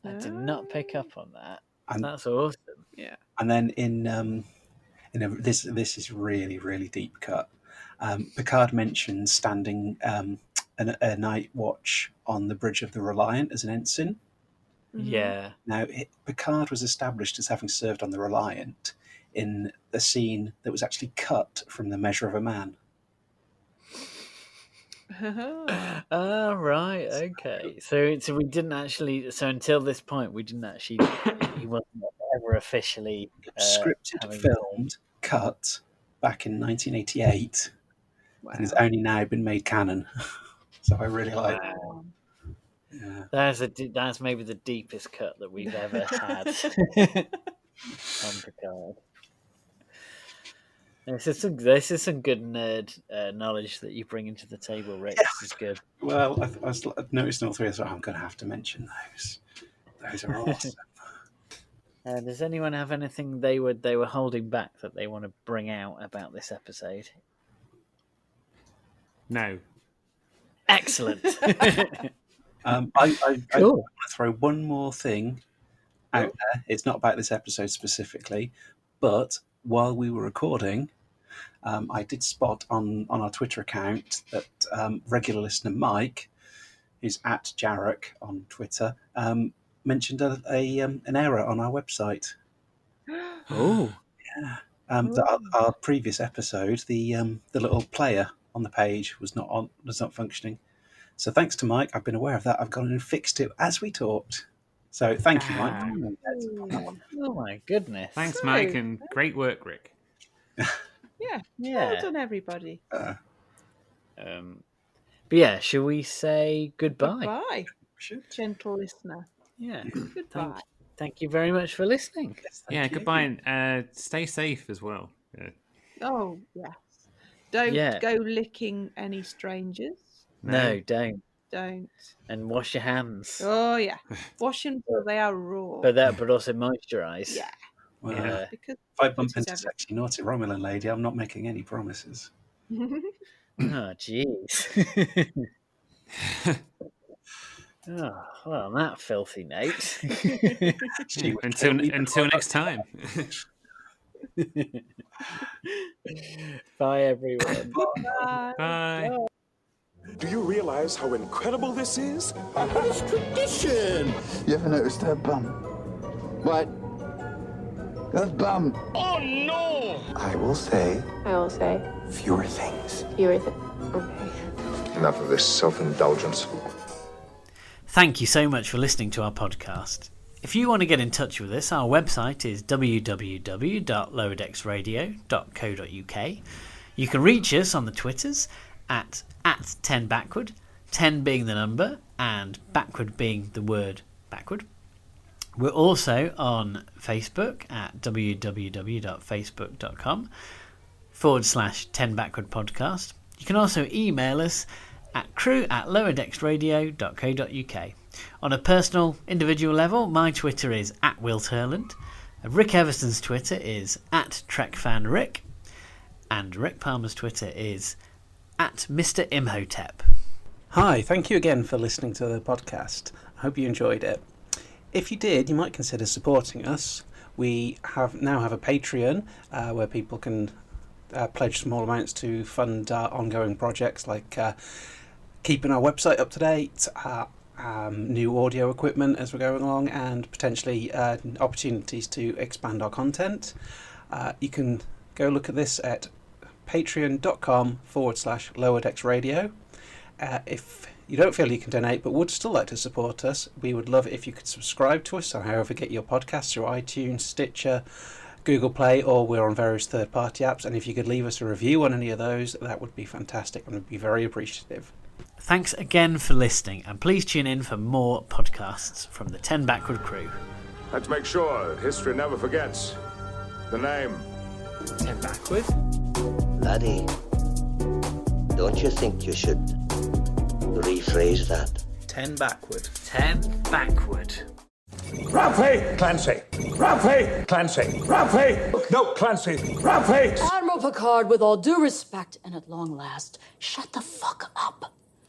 [SPEAKER 5] I did not pick up on that.
[SPEAKER 6] And,
[SPEAKER 5] that's awesome.
[SPEAKER 4] Yeah.
[SPEAKER 6] And then this is really, really deep cut. Picard mentions standing a night watch on the bridge of the Reliant as an ensign.
[SPEAKER 5] Yeah.
[SPEAKER 6] Now, Picard was established as having served on the Reliant in a scene that was actually cut from The Measure of a Man.
[SPEAKER 5] Oh, right. Okay. So we didn't actually. So until this point, we didn't actually. He wasn't ever officially
[SPEAKER 6] scripted, filmed, cut back in 1988, and has only now been made canon. So I really like that. Yeah.
[SPEAKER 5] That's maybe the deepest cut that we've ever had on Picard. This is some good nerd knowledge that you bring into the table, Rick. This is good.
[SPEAKER 6] Well, I've noticed all three, so I'm going to have to mention those. Those are awesome.
[SPEAKER 5] Does anyone have anything they were holding back that they want to bring out about this episode?
[SPEAKER 3] No.
[SPEAKER 5] Excellent.
[SPEAKER 6] I want to throw one more thing out there. It's not about this episode specifically, but while we were recording, I did spot on our Twitter account that regular listener Mike, who's at Jarek on Twitter, mentioned an error on our website.
[SPEAKER 5] Oh,
[SPEAKER 6] yeah. Our previous episode, the little player on the page was not functioning. So thanks to Mike, I've been aware of that. I've gone and fixed it as we talked. So thank you, Mike.
[SPEAKER 5] Oh my goodness!
[SPEAKER 3] Thanks, Mike, and great work, Rick.
[SPEAKER 4] Yeah. Well done, everybody.
[SPEAKER 5] But yeah, shall we say goodbye?
[SPEAKER 4] Goodbye, gentle listener.
[SPEAKER 5] Yeah.
[SPEAKER 4] Goodbye.
[SPEAKER 5] Thank you very much for listening.
[SPEAKER 3] Yes, goodbye, and stay safe as well. Yeah.
[SPEAKER 4] Oh yes. Don't go licking any strangers.
[SPEAKER 5] No, don't.
[SPEAKER 4] Don't.
[SPEAKER 5] And wash your hands.
[SPEAKER 4] Oh yeah, wash them till they are raw.
[SPEAKER 5] But also moisturise.
[SPEAKER 4] Yeah.
[SPEAKER 6] Well,
[SPEAKER 4] because
[SPEAKER 6] if I bump into sexy naughty Romulan lady, I'm not making any promises.
[SPEAKER 5] Oh, jeez. Oh, well, on that filthy note.
[SPEAKER 3] until next time.
[SPEAKER 5] Bye, everyone.
[SPEAKER 4] Bye.
[SPEAKER 3] Bye.
[SPEAKER 12] Do you realize how incredible this is? It's tradition!
[SPEAKER 13] You ever noticed her bum? What? Her bum.
[SPEAKER 12] Oh, no!
[SPEAKER 13] I will say
[SPEAKER 14] fewer things.
[SPEAKER 13] Okay.
[SPEAKER 10] Enough of this self-indulgence.
[SPEAKER 5] Thank you so much for listening to our podcast. If you want to get in touch with us, our website is www.lowerdecksradio.co.uk. You can reach us on the Twitters at 10Backward, 10 being the number and backward being the word backward. We're also on Facebook at www.facebook.com/10Backward podcast. You can also email us at crew@lowerdecksradio.co.uk. On a personal, individual level, my Twitter is at Will Turland. Rick Everson's Twitter is at TrekFanRick. And Rick Palmer's Twitter is at Mr. Imhotep.
[SPEAKER 6] Hi, thank you again for listening to the podcast. I hope you enjoyed it. If you did, you might consider supporting us. We now have a Patreon where people can pledge small amounts to fund our ongoing projects like keeping our website up to date, new audio equipment as we're going along, and potentially opportunities to expand our content. You can go look at this at patreon.com/lowerdecksradio. If you don't feel you can donate but would still like to support us, we would love it if you could subscribe to us on however you get your podcasts, through iTunes, Stitcher, Google Play, or we're on various third-party apps. And if you could leave us a review on any of those, that would be fantastic and we'd be very appreciative.
[SPEAKER 5] Thanks again for listening, and please tune in for more podcasts from the 10 Backward crew.
[SPEAKER 1] Let's make sure history never forgets the name.
[SPEAKER 3] 10 Backward?
[SPEAKER 15] Laddie, don't you think you should rephrase that?
[SPEAKER 6] 10 Backward.
[SPEAKER 5] 10 Backward.
[SPEAKER 12] Ralphie! Clancy! Ralphie! Clancy! Ralphie! No, Clancy! Ralphie!
[SPEAKER 7] Admiral Picard, with all due respect and at long last, shut the fuck up.